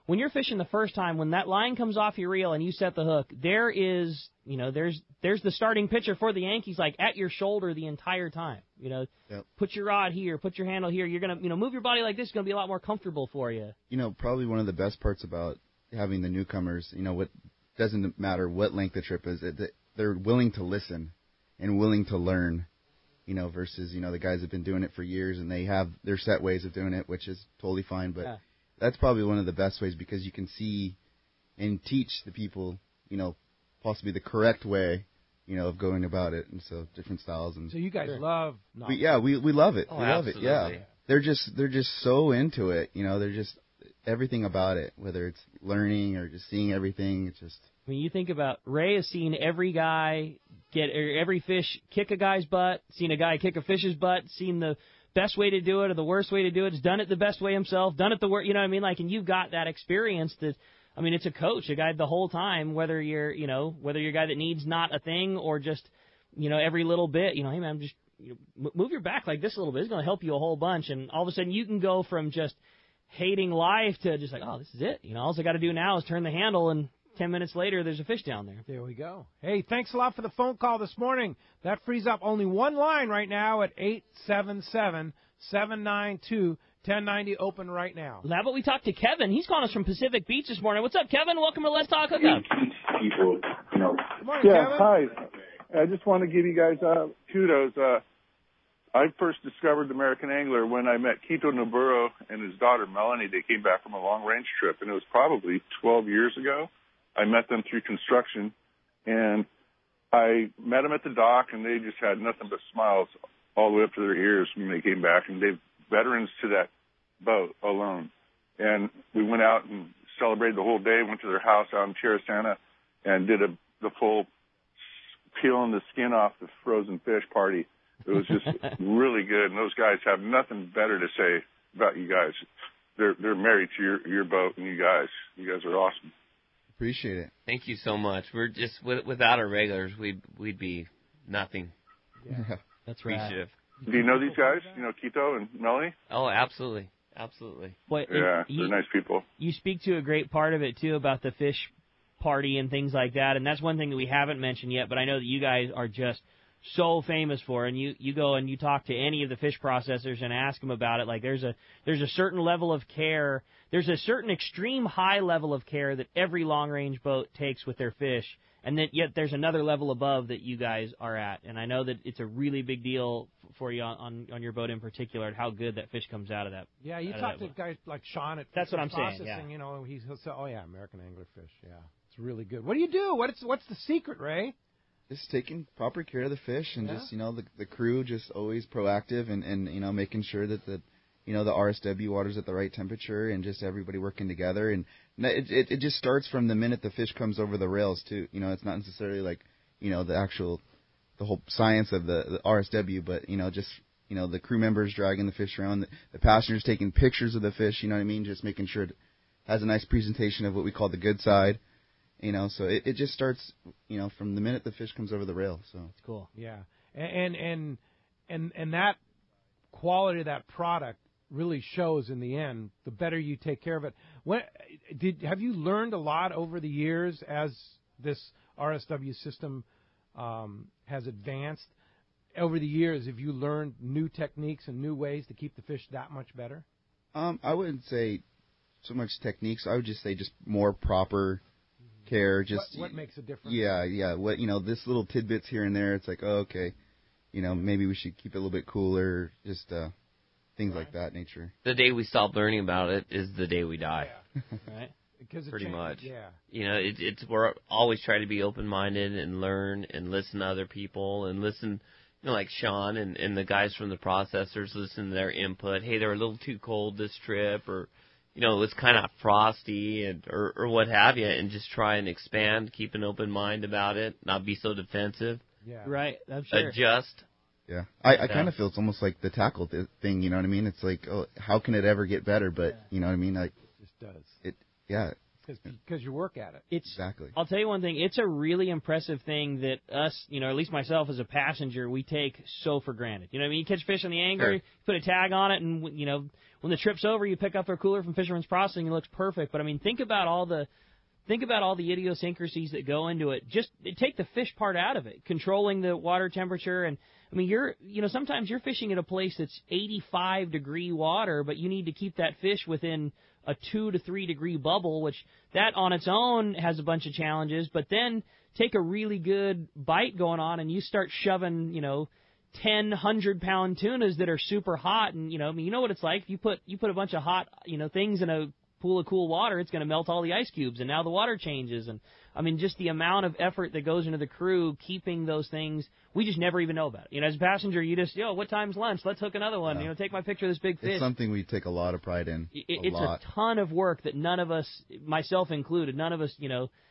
when you're fishing the first time, when that line comes off your reel and you set the hook, there's the starting pitcher for the Yankees, like at your shoulder the entire time. Yep. Put your rod here, put your handle here. You're gonna move your body like this. It's gonna be a lot more comfortable for you. Probably one of the best parts about having the newcomers, what doesn't matter what length the trip is, they're willing to listen and willing to learn. Versus the guys have been doing it for years and they have their set ways of doing it, which is totally fine. But that's probably one of the best ways because you can see and teach the people, possibly the correct way, of going about it. And so different styles. And so you guys love. We love it. Oh, we love absolutely. it. Yeah. They're just so into it. They're just everything about it, whether it's learning or just seeing everything. It's just. I mean, you think about Ray has seen every fish kick a guy's butt, seen a guy kick a fish's butt, seen the best way to do it or the worst way to do it. He's done it the best way himself, done it the worst. You know what I mean? Like, and you've got that experience that, I mean, it's a coach, a guy the whole time, whether you're a guy that needs not a thing or just, every little bit, hey man, just move your back like this a little bit. It's going to help you a whole bunch. And all of a sudden you can go from just hating life to just like, oh, this is it. All I got to do now is turn the handle, and 10 minutes later, there's a fish down there. There we go. Hey, thanks a lot for the phone call this morning. That frees up only one line right now at 877-792-1090, open right now. How about we talk to Kevin? He's calling us from Pacific Beach this morning. What's up, Kevin? Welcome to Let's Talk Hookup. Good morning, yeah, Kevin. hi. I just want to give you guys kudos. I first discovered the American Angler when I met Kito Noburo and his daughter Melanie. They came back from a long-range trip, and it was probably 12 years ago. I met them through construction, and I met them at the dock, and they just had nothing but smiles all the way up to their ears when they came back, and they're veterans to that boat alone. And we went out and celebrated the whole day, went to their house out in Terrasana, and did the full peeling the skin off the frozen fish party. It was just really good, and those guys have nothing better to say about you guys. They're married to your boat, and you guys are awesome. Appreciate it. Thank you so much. We're just without our regulars, we'd be nothing. Yeah, that's right. Appreciative. Do you know these guys? You know Kito and Melanie? Oh, absolutely, absolutely. Boy, yeah, they're nice people. You speak to a great part of it too about the fish party and things like that, and that's one thing that we haven't mentioned yet. But I know that you guys are just so famous for, and you go and you talk to any of the fish processors and ask them about it. Like there's a certain level of care, there's a certain extreme high level of care that every long range boat takes with their fish, and that yet there's another level above that you guys are at. And I know that it's a really big deal for you on your boat in particular, and how good that fish comes out of that. Yeah, you talk to guys like Sean at that's what I'm processing, saying. Yeah. He'll say, oh yeah, American Anglerfish. Yeah, it's really good. What do you do? What's the secret, Ray? Just taking proper care of the fish, and just the crew just always proactive, and making sure that the RSW water's at the right temperature, and just everybody working together. And it just starts from the minute the fish comes over the rails too. It's not necessarily like the whole science of the RSW, but the crew members dragging the fish around, the passengers taking pictures of the fish. You know what I mean? Just making sure it has a nice presentation of what we call the good side. So it just starts, from the minute the fish comes over the rail. So it's cool. Yeah, and that quality of that product really shows in the end. The better you take care of it. Have you learned a lot over the years as this RSW system has advanced? Over the years, have you learned new techniques and new ways to keep the fish that much better? I wouldn't say so much techniques. I would just say just more proper care. Just what makes a difference? Yeah. What this little tidbits here and there. It's like, oh, okay, maybe we should keep it a little bit cooler. Just things like that nature. The day we stop learning about it is the day we die. Yeah. Right. Because pretty much. Yeah. We're always trying to be open-minded and learn and listen to other people and listen. Like Sean and the guys from the processors, listen to their input. Hey, they're a little too cold this trip, or it's kind of frosty, or what have you, and just try and expand, keep an open mind about it, not be so defensive. Yeah. Right. I'm sure. Adjust. Yeah. I kind of feel it's almost like the tackle thing, you know what I mean? It's like, oh, how can it ever get better? But, you know what I mean? Like, it just does. Because you work at it. Exactly. I'll tell you one thing. It's a really impressive thing that us, at least myself as a passenger, we take so for granted. You know what I mean? You catch fish on the angler, sure. You put a tag on it, and, when the trip's over, you pick up their cooler from Fisherman's Processing, it looks perfect. But, I mean, think about all the idiosyncrasies that go into it. Just take the fish part out of it, controlling the water temperature. And, I mean, sometimes you're fishing at a place that's 85-degree water, but you need to keep that fish within a 2 to 3 degree bubble, which that on its own has a bunch of challenges. But then take a really good bite going on, and you start shoving, 10 100-pound tunas that are super hot, and you know what it's like. If you put a bunch of hot things in a pool of cool water, it's going to melt all the ice cubes, and now the water changes. And I mean, just the amount of effort that goes into the crew keeping those things, we just never even know about it. As a passenger, you just, what time's lunch? Let's hook another one. Yeah. Take my picture of this big fish. It's something we take a lot of pride in. It's a ton of work that none of us, myself included, none of us,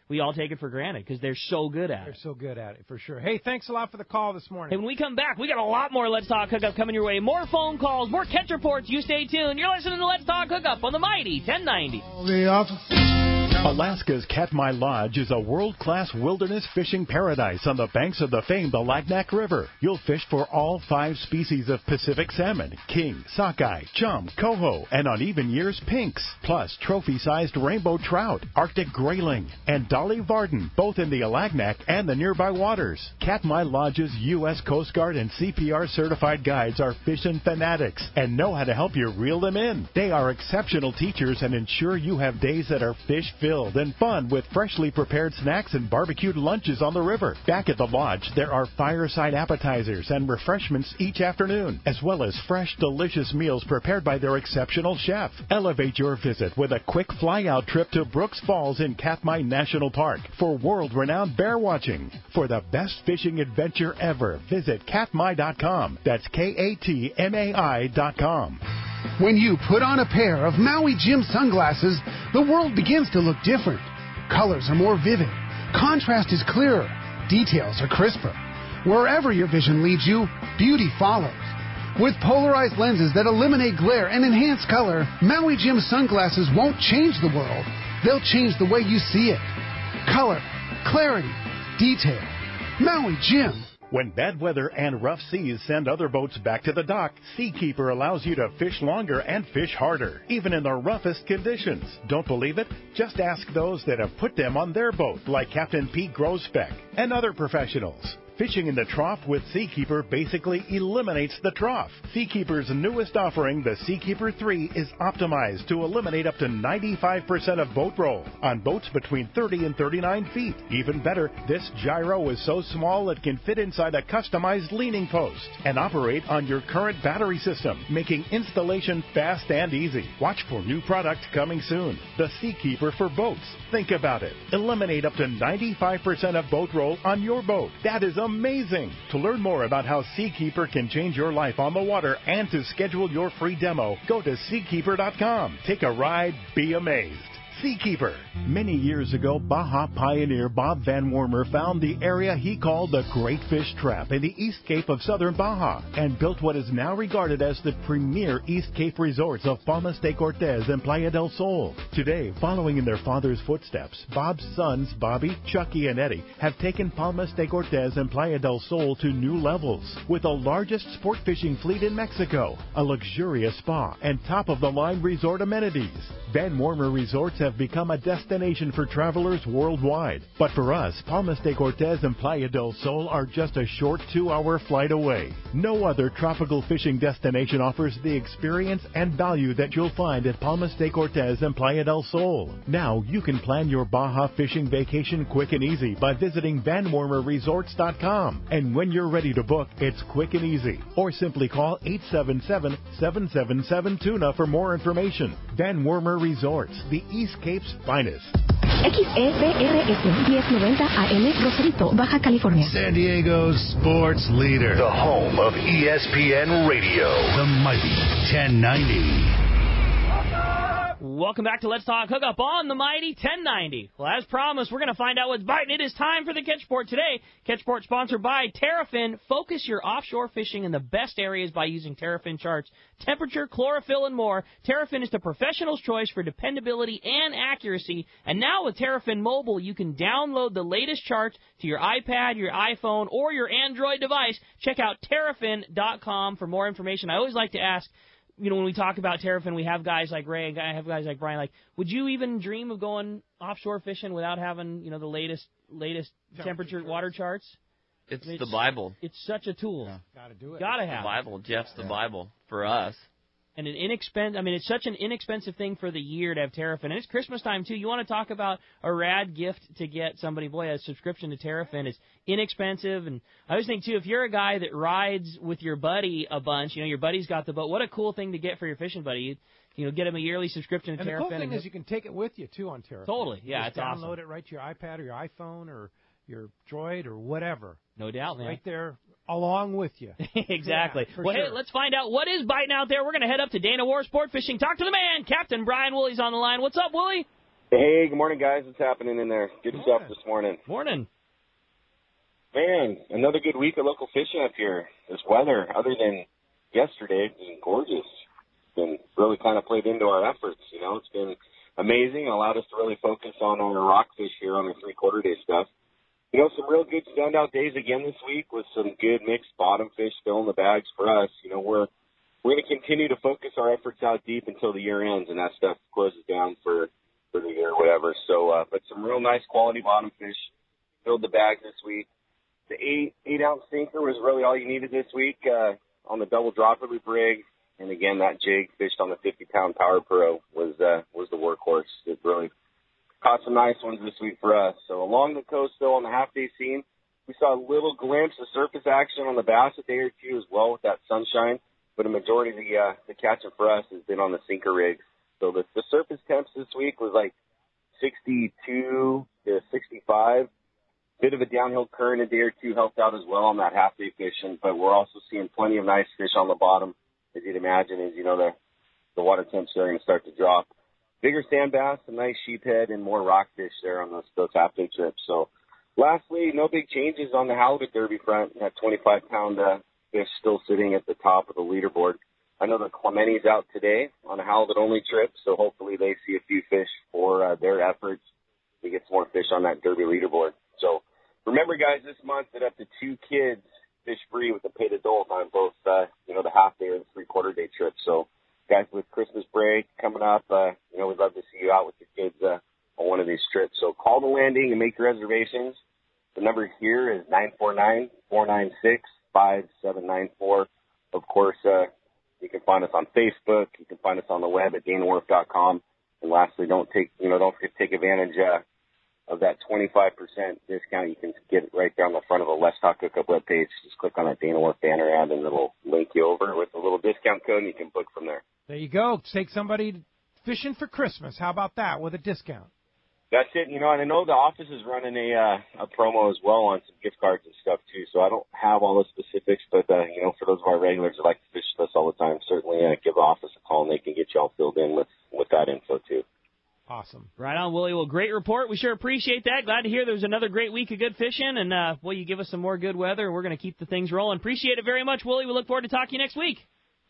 we all take it for granted because they're so good at it. They're so good at it, for sure. Hey, thanks a lot for the call this morning. Hey, when we come back, we got a lot more Let's Talk Hookup coming your way. More phone calls, more catch reports. You stay tuned. You're listening to Let's Talk Hookup on the Mighty 1090. Alaska's Katmai Lodge is a world-class wilderness fishing paradise on the banks of the famed Alagnak River. You'll fish for all 5 species of Pacific salmon, king, sockeye, chum, coho, and on even years, pinks, plus trophy-sized rainbow trout, Arctic grayling, and Dolly Varden, both in the Alagnak and the nearby waters. Katmai Lodge's U.S. Coast Guard and CPR certified guides are fishing fanatics and know how to help you reel them in. They are exceptional teachers and ensure you have days that are fish-filled and fun with freshly prepared snacks and barbecued lunches on the river. Back at the lodge, there are fireside appetizers and refreshments each afternoon, as well as fresh, delicious meals prepared by their exceptional chef. Elevate your visit with a quick fly-out trip to Brooks Falls in Katmai National Park for world-renowned bear watching. For the best fishing adventure ever, visit katmai.com. That's KATMAI.com. When you put on a pair of Maui Jim sunglasses, the world begins to look different. Colors are more vivid. Contrast is clearer. Details are crisper. Wherever your vision leads you, beauty follows. With polarized lenses that eliminate glare and enhance color, Maui Jim sunglasses won't change the world. They'll change the way you see it. Color, clarity, detail. Maui Jim. When bad weather and rough seas send other boats back to the dock, Seakeeper allows you to fish longer and fish harder, even in the roughest conditions. Don't believe it? Just ask those that have put them on their boat, like Captain Pete Grosbeck and other professionals. Fishing in the trough with Seakeeper basically eliminates the trough. Seakeeper's newest offering, the Seakeeper 3, is optimized to eliminate up to 95% of boat roll on boats between 30 and 39 feet. Even better, this gyro is so small it can fit inside a customized leaning post and operate on your current battery system, making installation fast and easy. Watch for new product coming soon. The Seakeeper for boats. Think about it. Eliminate up to 95% of boat roll on your boat. That is amazing. To learn more about how Seakeeper can change your life on the water and to schedule your free demo, go to Seakeeper.com. Take a ride, be amazed. Seakeeper. Many years ago, Baja pioneer Bob Van Wormer found the area he called the Great Fish Trap in the East Cape of southern Baja and built what is now regarded as the premier East Cape resorts of Palmas de Cortez and Playa del Sol. Today, following in their father's footsteps, Bob's sons, Bobby, Chucky, and Eddie, have taken Palmas de Cortez and Playa del Sol to new levels with the largest sport fishing fleet in Mexico, a luxurious spa, and top-of-the-line resort amenities. Van Wormer Resorts have become a destination for travelers worldwide. But for us, Palmas de Cortez and Playa del Sol are just a short 2-hour flight away. No other tropical fishing destination offers the experience and value that you'll find at Palmas de Cortez and Playa del Sol. Now you can plan your Baja fishing vacation quick and easy by visiting VanWormerResorts.com. And when you're ready to book, it's quick and easy. Or simply call 877-777-TUNA for more information. Van Wormer Resorts, the East Cape's finest. XEBRS 1090 AM, Rosarito, Baja California. San Diego's sports leader. The home of ESPN Radio. The mighty 1090. Welcome back to Let's Talk Hookup on the Mighty 1090. Well, as promised, we're going to find out what's biting. It is time for the Catchport today. Catchport sponsored by Terrafin. Focus your offshore fishing in the best areas by using Terrafin charts. Temperature, chlorophyll, and more. Terrafin is the professional's choice for dependability and accuracy. And now with Terrafin Mobile, you can download the latest charts to your iPad, your iPhone, or your Android device. Check out Terrafin.com for more information. I always like to ask, when we talk about Terrafin, we have guys like Ray and I have guys like Brian. Like, would you even dream of going offshore fishing without having, the latest temperature water charts? It's the Bible. It's such a tool. Got to do it. Got to have the Bible. Jeff's the Bible for us. And it's such an inexpensive thing for the year to have Terrafin. And it's Christmas time, too. You want to talk about a rad gift to get somebody, boy, a subscription to Terrafin is inexpensive. And I always think, too, if you're a guy that rides with your buddy a bunch, your buddy's got the boat, what a cool thing to get for your fishing buddy. You get him a yearly subscription to Terrafin. And the cool thing is you can take it with you, too, on Terrafin. Totally, yeah, it's awesome. Download it right to your iPad or your iPhone or your Droid or whatever. No doubt, man. Right there along with you. Exactly. Yeah, well, sure. Hey, let's find out what is biting out there. We're going to head up to Dana War Sport Fishing. Talk to the man, Captain Brian Woolley's on the line. What's up, Woolley? Hey, good morning, guys. What's happening in there? Good stuff this morning. Morning. Man, another good week of local fishing up here. This weather, other than yesterday, it's been gorgeous. It's been really kind of played into our efforts. It's been amazing. It allowed us to really focus on our rockfish here on our 3/4 day stuff. Some real good standout days again this week with some good mixed bottom fish filling the bags for us. We're going to continue to focus our efforts out deep until the year ends and that stuff closes down for the year or whatever. So, but some real nice quality bottom fish filled the bags this week. The 8-ounce sinker was really all you needed this week on the double drop loop rig. And again, that jig fished on the 50-pound Power Pro was the workhorse. It really caught some nice ones this week for us. So along the coast, though, on the half-day scene, we saw a little glimpse of surface action on the bass a day or two as well with that sunshine. But a majority of the catching for us has been on the sinker rigs. So the surface temps this week was like 62 to 65. Bit of a downhill current a day or two helped out as well on that half-day fishing. But we're also seeing plenty of nice fish on the bottom, as you'd imagine, as the water temps are going to start to drop. Bigger sand bass, some nice sheephead, and more rockfish there on those half-day trips. So, lastly, no big changes on the halibut derby front. That 25-pound fish still sitting at the top of the leaderboard. I know the Clementi's out today on a halibut-only trip, so hopefully they see a few fish for their efforts to get some more fish on that derby leaderboard. So, remember, guys, this month that up to 2 kids fish free with a paid adult on both, the half-day or the 3/4 day trip. So, guys, with Christmas break coming up, we'd love to see you out with your kids on one of these trips. So call the landing and make your reservations. The number here is 949-496-5794. Of course, you can find us on Facebook. You can find us on the web at danawharf.com. And lastly, don't forget to take advantage of that 25% discount. You can get it right there on the front of the Let's Talk Hookup webpage. Just click on that Dana Wharf banner ad and it'll link you over with a little discount code and you can book from there. There you go. Take somebody fishing for Christmas. How about that with a discount? That's it. And I know the office is running a promo as well on some gift cards and stuff too. So I don't have all the specifics, but for those of our regulars that like to fish with us all the time, certainly give the office a call and they can get you all filled in with that info too. Awesome. Right on, Willie. Well, great report. We sure appreciate that. Glad to hear there's another great week of good fishing. And, you give us some more good weather. We're going to keep the things rolling. Appreciate it very much, Willie. We look forward to talking to you next week.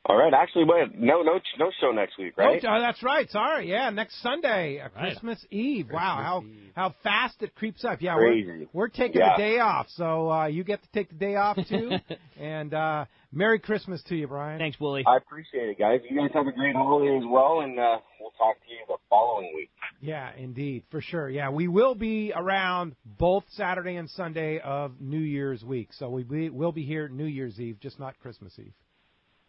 All right. Actually, no show next week, right? Oh, that's right. Sorry. Yeah, next Sunday, Christmas Eve. Wow, how fast it creeps up. Yeah, crazy. We're taking the day off, so you get to take the day off, too. And Merry Christmas to you, Brian. Thanks, Willie. I appreciate it, guys. You guys have a great holiday as well, and we'll talk to you the following week. Yeah, indeed, for sure. Yeah, we will be around both Saturday and Sunday of New Year's week. So we'll be here New Year's Eve, just not Christmas Eve.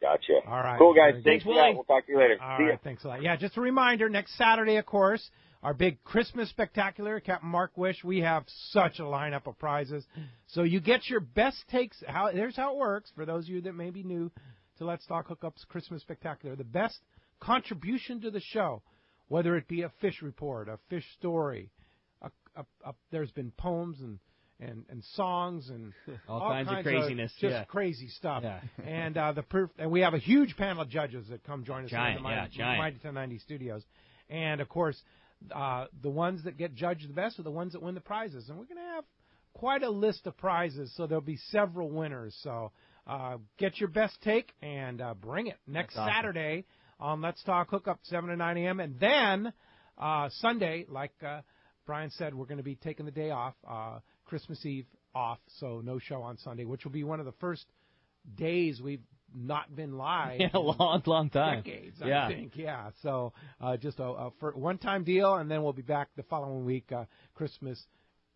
Gotcha. All right. Cool, guys. Thanks, Willie. We'll talk to you later. All See right, ya. thanks a lot. Yeah, just a reminder, next Saturday, of course, our big Christmas spectacular, Captain Mark Wish. We have such a lineup of prizes. So you get your best takes. Here's how it works for those of you that may be new to Let's Talk Hookup's Christmas spectacular. The best contribution to the show, whether it be a fish report, a fish story, there's been poems and songs and all kinds of craziness, just crazy stuff. Yeah. And and we have a huge panel of judges that come join us in the Mighty 1090 studios. And of course, the ones that get judged the best are the ones that win the prizes. And we're going to have quite a list of prizes, so there'll be several winners. So get your best take and bring it next Saturday on Let's Talk Hookup, 7 to 9 a.m. And then Sunday, like Brian said, we're going to be taking the day off. Christmas Eve off, so no show on Sunday, which will be one of the first days we've not been live. Yeah, a long time. Decades, I think. Yeah, so just a one-time deal, and then we'll be back the following week, Christmas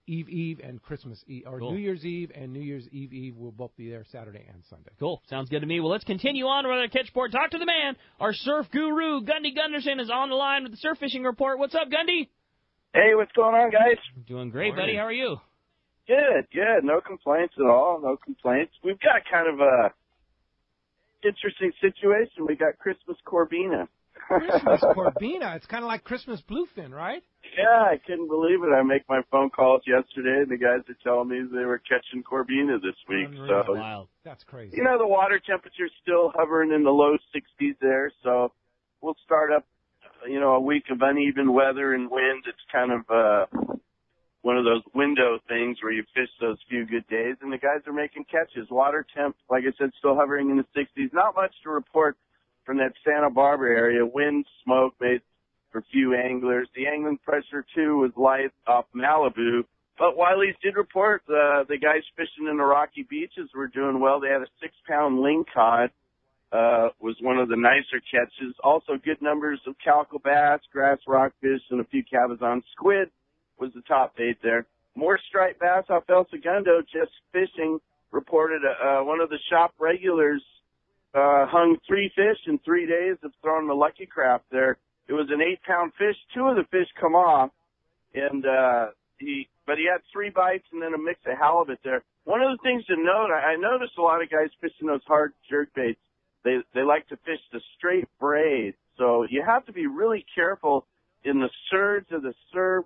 Eve and Christmas Eve, or Cool. New Year's Eve and New Year's Eve will both be there Saturday and Sunday. Cool. Sounds good to me. Well, let's continue on with our catch report. Talk to the man. Our surf guru, Gundy Gunderson, is on the line with the surf fishing report. What's up, Gundy? Hey, what's going on, guys? Doing great, buddy. How are you? Good. No complaints at all. No complaints. We've got kind of a interesting situation. We got Christmas Corbina. Christmas Corbina. It's kind of like Christmas bluefin, right? Yeah, I couldn't believe it. I make my phone calls yesterday, and the guys are telling me they were catching Corbina this week. Unreal. So, Wow. That's crazy. you know, the water temperature's still hovering in the low 60s there, so we'll start up, you know, a week of uneven weather and wind. It's kind of one of those window things where you fish those few good days, and the guys are making catches. Water temp, like I said, still hovering in the 60s. Not much to report from that Santa Barbara area. Wind, smoke made for few anglers. The angling pressure, too, was light off Malibu. But Wiley's did report the guys fishing in the Rocky Beaches were doing well. They had a 6-pound lingcod. Was one of the nicer catches. Also good numbers of calico bass, grass rockfish, and a few cabezon. Squid was the top bait there. More striped bass off El Segundo, just fishing, reported one of the shop regulars hung 3 fish in 3 days of throwing the lucky craft there. It was an 8-pound fish. 2 of the fish come off, and he had 3 bites and then a mix of halibut there. One of the things to note, I noticed a lot of guys fishing those hard jerk baits. They like to fish the straight braid, so you have to be really careful in the surge of the surf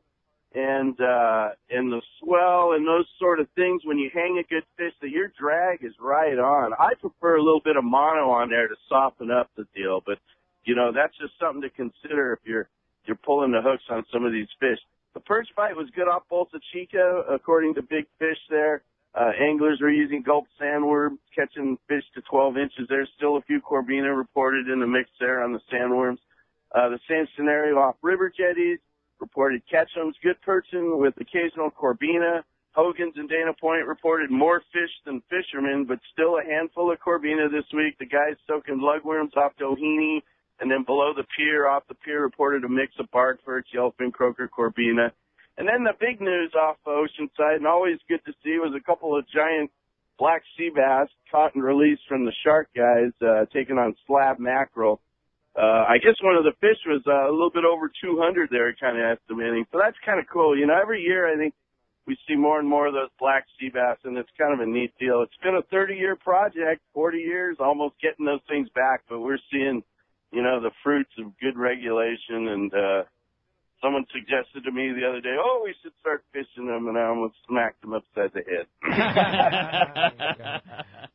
and the swell and those sort of things when you hang a good fish that your drag is right on. I prefer a little bit of mono on there to soften up the deal, but you know, that's just something to consider if you're pulling the hooks on some of these fish. The perch bite was good off Bolsa Chica, according to Big Fish there. Anglers are using gulp sandworms, catching fish to 12 inches. There's still a few Corbina reported in the mix there on the sandworms. The same scenario off river jetties, reported catch-ums, good perching with occasional Corbina. Hogan's and Dana Point reported more fish than fishermen, but still a handful of Corbina this week. The guys soaking lugworms off Doheny, and then below the pier, off the pier, reported a mix of barred perch, yellowfin, croaker, Corbina. And then the big news off Oceanside, and always good to see, was a couple of giant black sea bass caught and released from the shark guys, taking on slab mackerel. I guess one of the fish was a little bit over 200 there, kind of estimating. So that's kind of cool. You know, every year I think we see more and more of those black sea bass, and it's kind of a neat deal. It's been a 30-year project, 40 years, almost getting those things back, but we're seeing, you know, the fruits of good regulation. And someone suggested to me the other day, oh, we should start fishing them, and I almost smacked them upside the head.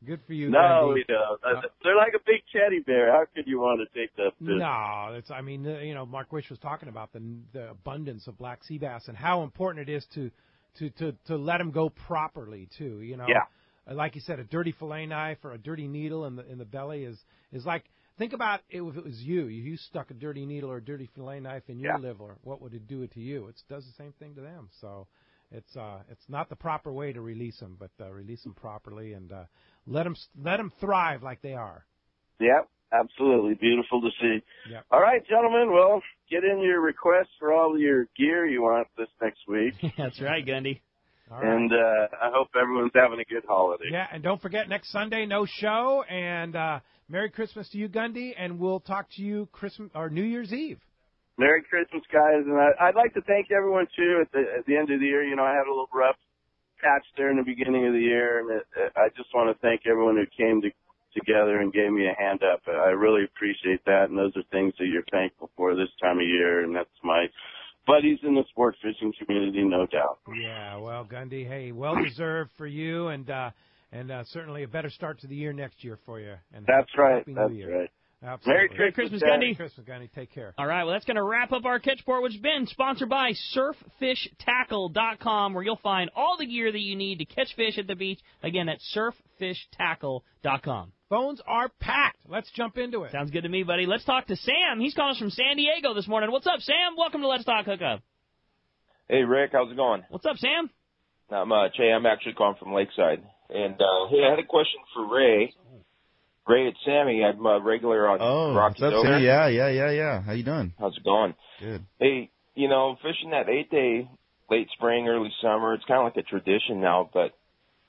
Good for you. No, we don't. They're like a big teddy bear. How could you want to take that fish? No, it's. I mean, you know, Mark Wish was talking about the abundance of black sea bass and how important it is to let them go properly too. You know, yeah. Like you said, a dirty fillet knife or a dirty needle in the belly is like. Think about it if it was you stuck a dirty needle or a dirty fillet knife in your liver. What would it do to you? It does the same thing to them. So it's not the proper way to release them, but release them properly and let them thrive like they are. Yep, absolutely. Beautiful to see. Yep. All right, gentlemen, well, get in your requests for all your gear you want this next week. That's right, Gundy. All right. And I hope everyone's having a good holiday. Yeah, and don't forget, next Sunday, no show, and Merry Christmas to you, Gundy, and we'll talk to you Christmas or New Year's Eve. Merry Christmas, guys, and I'd like to thank everyone, too, at the end of the year. You know, I had a little rough patch there in the beginning of the year, and I just want to thank everyone who came together and gave me a hand up. I really appreciate that, and those are things that you're thankful for this time of year, and that's my buddies in the sport fishing community, no doubt. Yeah, well, Gundy, hey, well-deserved for you, and certainly a better start to the year next year for you. And that's right. Happy That's New Year. right. Absolutely. Merry Christmas, Gundy. Merry Christmas, Gundy. Take care. All right, well, that's going to wrap up our catch report, which has been sponsored by surffishtackle.com, where you'll find all the gear that you need to catch fish at the beach. Again, that's surffishtackle.com. Phones are packed. Let's jump into it. Sounds good to me, buddy. Let's talk to Sam. He's calling us from San Diego this morning. What's up, Sam? Welcome to Let's Talk Hookup. Hey, Rick. How's it going? What's up, Sam? Not much. Hey, I'm actually calling from Lakeside. And, hey, I had a question for Ray. Ray, it's Sammy. I'm a regular on Rocky what's up, Sammy? Yeah. How you doing? How's it going? Good. Hey, you know, fishing that 8-day late spring, early summer. It's kind of like a tradition now, but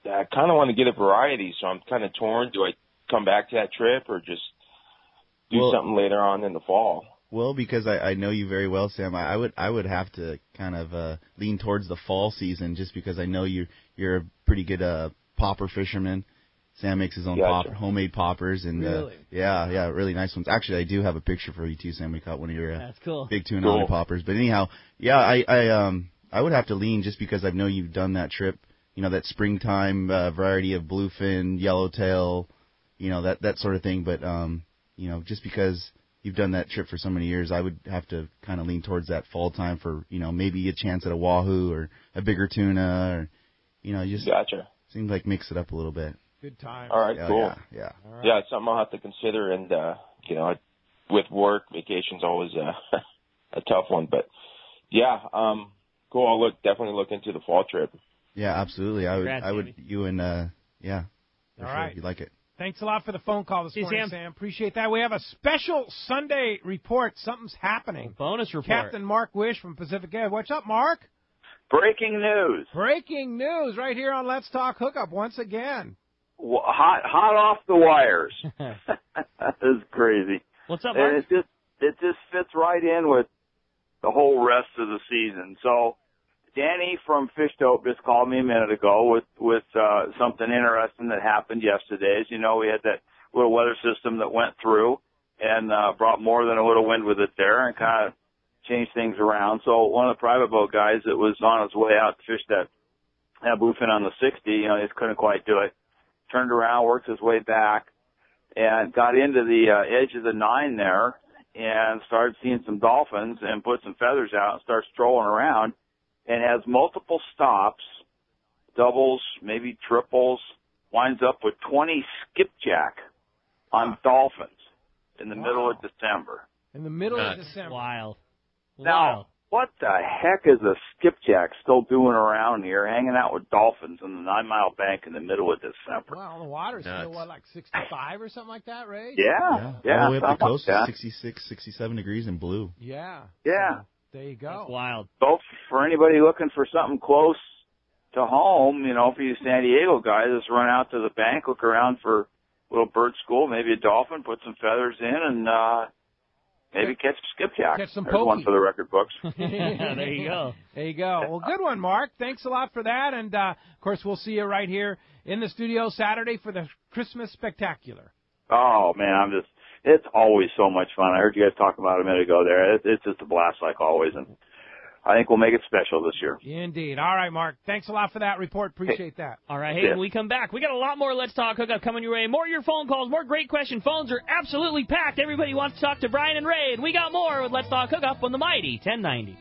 I kind of want to get a variety, so I'm kind of torn. Do I come back to that trip or just do something later on in the fall? Well, because I know you very well, Sam, I would have to kind of lean towards the fall season just because I know you're a pretty good popper fisherman. Sam makes his own homemade poppers, and really? Yeah, really nice ones. Actually, I do have a picture for you too, Sam. We caught one of your That's cool. big tuna on poppers. But anyhow, yeah, I would have to lean just because I know you've done that trip. You know, that springtime variety of bluefin, yellowtail, you know, that sort of thing. But you know, just because you've done that trip for so many years, I would have to kind of lean towards that fall time for, you know, maybe a chance at a wahoo or a bigger tuna, or, you know, just seems like mix it up a little bit. Good time. All right, cool. Yeah. All right. Yeah, it's something I'll have to consider, and you know, with work, vacation's always a tough one, but yeah, cool. I'll definitely look into the fall trip. Yeah, absolutely. I would. You and yeah. All right. Sure, you like it. Thanks a lot for the phone call this morning, Sam. Appreciate that. We have a special Sunday report. Something's happening. Bonus report. Captain Mark Wish from Pacific Edge. What's up, Mark? Breaking news. Breaking news right here on Let's Talk Hookup once again. Hot off the wires. This is crazy. What's up, Mark? And it just fits right in with the whole rest of the season. So Danny from Fish Dope just called me a minute ago with something interesting that happened yesterday. As you know, we had that little weather system that went through and brought more than a little wind with it there and kind of changed things around. So one of the private boat guys that was on his way out to fish that bluefin on the 60, you know, he just couldn't quite do it. Turned around, worked his way back, and got into the edge of the 9 there and started seeing some dolphins and put some feathers out and started strolling around. And has multiple stops, doubles, maybe triples, winds up with 20 skipjack on dolphins in the middle of December. In the middle of December. Wild. Now, what the heck is a skipjack still doing around here, hanging out with dolphins on the 9 Mile Bank in the middle of December? Well, the water's still, like 65 or something like that, Ray? Yeah. All the way up the coast, 66, 67 degrees in blue. Yeah. Yeah. There you go. That's wild. So for anybody looking for something close to home, you know, for you San Diego guys, just run out to the bank, look around for a little bird school, maybe a dolphin, put some feathers in, and maybe catch a skipjack. Catch some There's one for the record books. There you go. There you go. Well, good one, Mark. Thanks a lot for that. And, of course, we'll see you right here in the studio Saturday for the Christmas Spectacular. Oh, man, it's always so much fun. I heard you guys talk about it a minute ago there. It's just a blast like always, and I think we'll make it special this year. Indeed. All right, Mark. Thanks a lot for that report. Appreciate that. All right. Hey, when we come back, we got a lot more Let's Talk Hookup coming your way. More of your phone calls, more great question. Phones are absolutely packed. Everybody wants to talk to Brian and Ray, and we got more with Let's Talk Hookup on the Mighty 1090.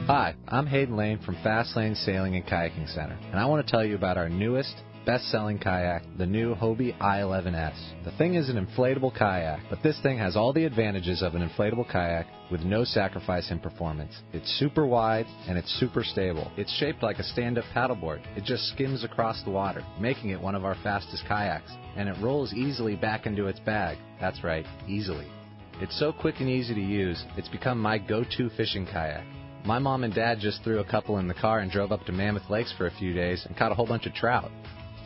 Hi, I'm Hayden Lane from Fast Lane Sailing and Kayaking Center, and I want to tell you about our newest, best-selling kayak, the new Hobie I-11S. The thing is an inflatable kayak, but this thing has all the advantages of an inflatable kayak with no sacrifice in performance. It's super wide and it's super stable. It's shaped like a stand-up paddleboard. It just skims across the water, making it one of our fastest kayaks. And it rolls easily back into its bag. That's right, easily. It's so quick and easy to use, it's become my go-to fishing kayak. My mom and dad just threw a couple in the car and drove up to Mammoth Lakes for a few days and caught a whole bunch of trout.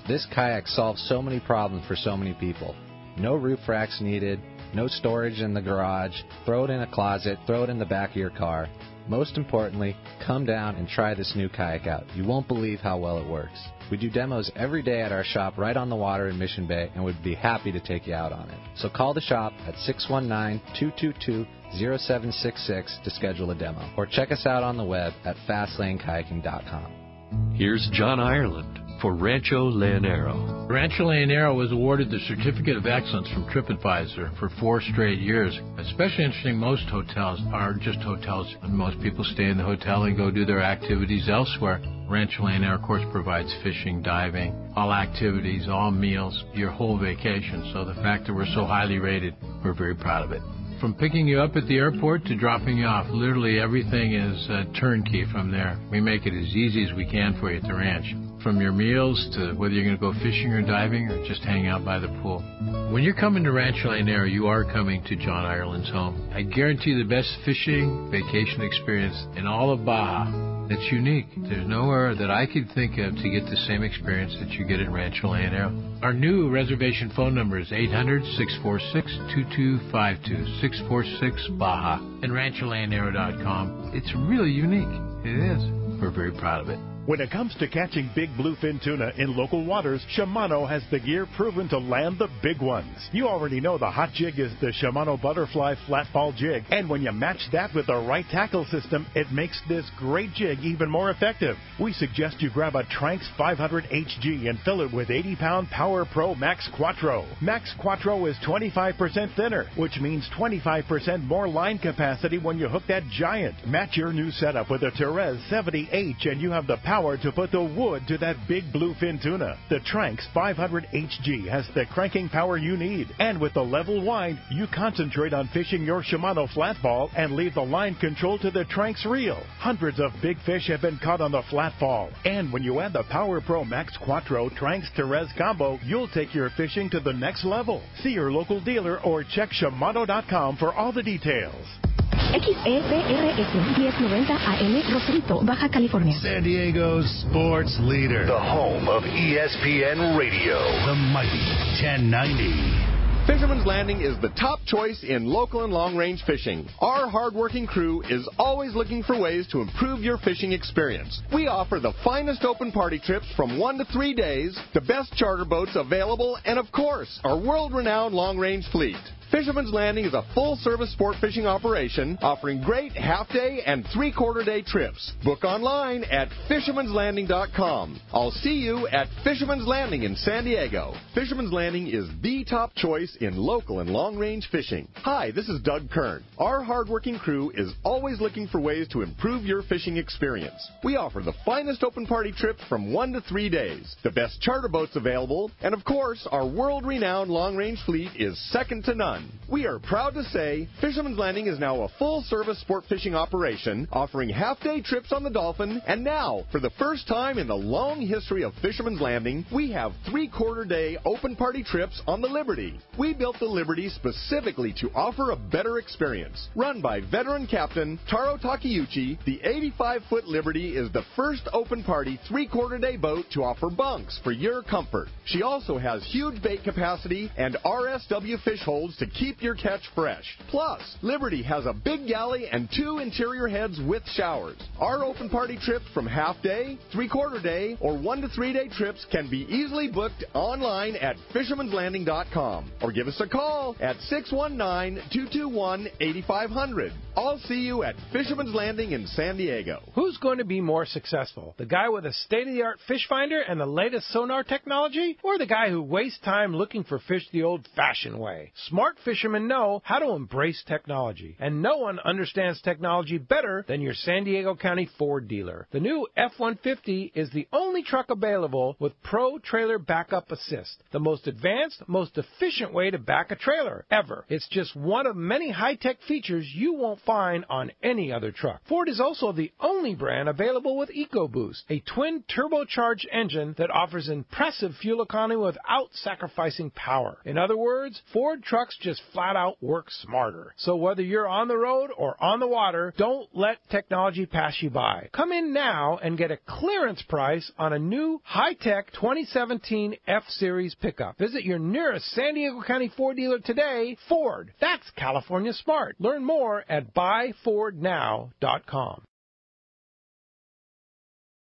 This kayak solves so many problems for so many people. No roof racks needed, no storage in the garage, throw it in a closet, throw it in the back of your car. Most importantly, come down and try this new kayak out. You won't believe how well it works. We do demos every day at our shop right on the water in Mission Bay and would be happy to take you out on it. So call the shop at 619-222-0766 to schedule a demo. Or check us out on the web at fastlanekayaking.com. Here's John Ireland for Rancho Leonero. Rancho Leonero was awarded the Certificate of Excellence from TripAdvisor for 4 straight years. Especially interesting, most hotels are just hotels, and most people stay in the hotel and go do their activities elsewhere. Rancho Leonero, of course, provides fishing, diving, all activities, all meals, your whole vacation. So the fact that we're so highly rated, we're very proud of it. From picking you up at the airport to dropping you off, literally everything is turnkey from there. We make it as easy as we can for you at the ranch. From your meals to whether you're going to go fishing or diving or just hang out by the pool. When you're coming to Rancho Leonero, you are coming to John Ireland's home. I guarantee the best fishing vacation experience in all of Baja. It's unique. There's nowhere that I could think of to get the same experience that you get at Rancho Leonero. Our new reservation phone number is 800-646-2252, 646-BAJA, and RanchoLeonero.com. It's really unique. It is. We're very proud of it. When it comes to catching big bluefin tuna in local waters, Shimano has the gear proven to land the big ones. You already know the hot jig is the Shimano Butterfly Flat Ball Jig, and when you match that with the right tackle system, it makes this great jig even more effective. We suggest you grab a Tranx 500 HG and fill it with 80-pound Power Pro Max Quattro. Max Quattro is 25% thinner, which means 25% more line capacity when you hook that giant. Match your new setup with a Therese 70H and you have the power to put the wood to that big bluefin tuna. The Tranx 500 HG has the cranking power you need, and with the level wind, you concentrate on fishing your Shimano flat ball and leave the line control to the Tranx reel. Hundreds of big fish have been caught on the flat ball, and when you add the Power Pro Max Quattro Tranx Therese combo, you'll take your fishing to the next level. See your local dealer or check Shimano.com for all the details. XEPRS 1090 AM, Rosarito, Baja California. San Diego's sports leader. The home of ESPN Radio. The mighty 1090. Fisherman's Landing is the top choice in local and long-range fishing. Our hard-working crew is always looking for ways to improve your fishing experience. We offer the finest open party trips from 1 to 3 days, the best charter boats available, and of course, our world-renowned long-range fleet. Fisherman's Landing is a full-service sport fishing operation offering great half-day and three-quarter-day trips. Book online at fishermanslanding.com. I'll see you at Fisherman's Landing in San Diego. Fisherman's Landing is the top choice in local and long-range fishing. Hi, this is Doug Kern. Our hard-working crew is always looking for ways to improve your fishing experience. We offer the finest open party trips from 1 to 3 days, the best charter boats available, and of course, our world-renowned long-range fleet is second to none. We are proud to say Fisherman's Landing is now a full-service sport fishing operation offering half-day trips on the Dolphin, and now, for the first time in the long history of Fisherman's Landing, we have three-quarter-day open party trips on the Liberty. We built the Liberty specifically to offer a better experience. Run by veteran captain Taro Takeuchi, the 85-foot Liberty is the first open party three-quarter-day boat to offer bunks for your comfort. She also has huge bait capacity and RSW fish holds to keep your catch fresh. Plus, Liberty has a big galley and 2 interior heads with showers. Our open party trips from half-day, three-quarter-day, or 1 to 3 day trips can be easily booked online at fishermanslanding.com or give us a call at 619-221-8500. I'll see you at Fisherman's Landing in San Diego. Who's going to be more successful? The guy with a state-of-the-art fish finder and the latest sonar technology? Or the guy who wastes time looking for fish the old-fashioned way? Smart fishermen know how to embrace technology, and no one understands technology better than your San Diego County Ford dealer. The new F-150 is the only truck available with Pro Trailer Backup Assist, the most advanced, most efficient way to back a trailer ever. It's just one of many high-tech features you won't find on any other truck. Ford is also the only brand available with EcoBoost, a twin turbocharged engine that offers impressive fuel economy without sacrificing power. In other words, Ford trucks just flat out work smarter. So whether you're on the road or on the water, don't let technology pass you by. Come in now and get a clearance price on a new high-tech 2017 F-Series pickup. Visit your nearest San Diego County Ford dealer today. Ford, that's California smart. Learn more at buyfordnow.com.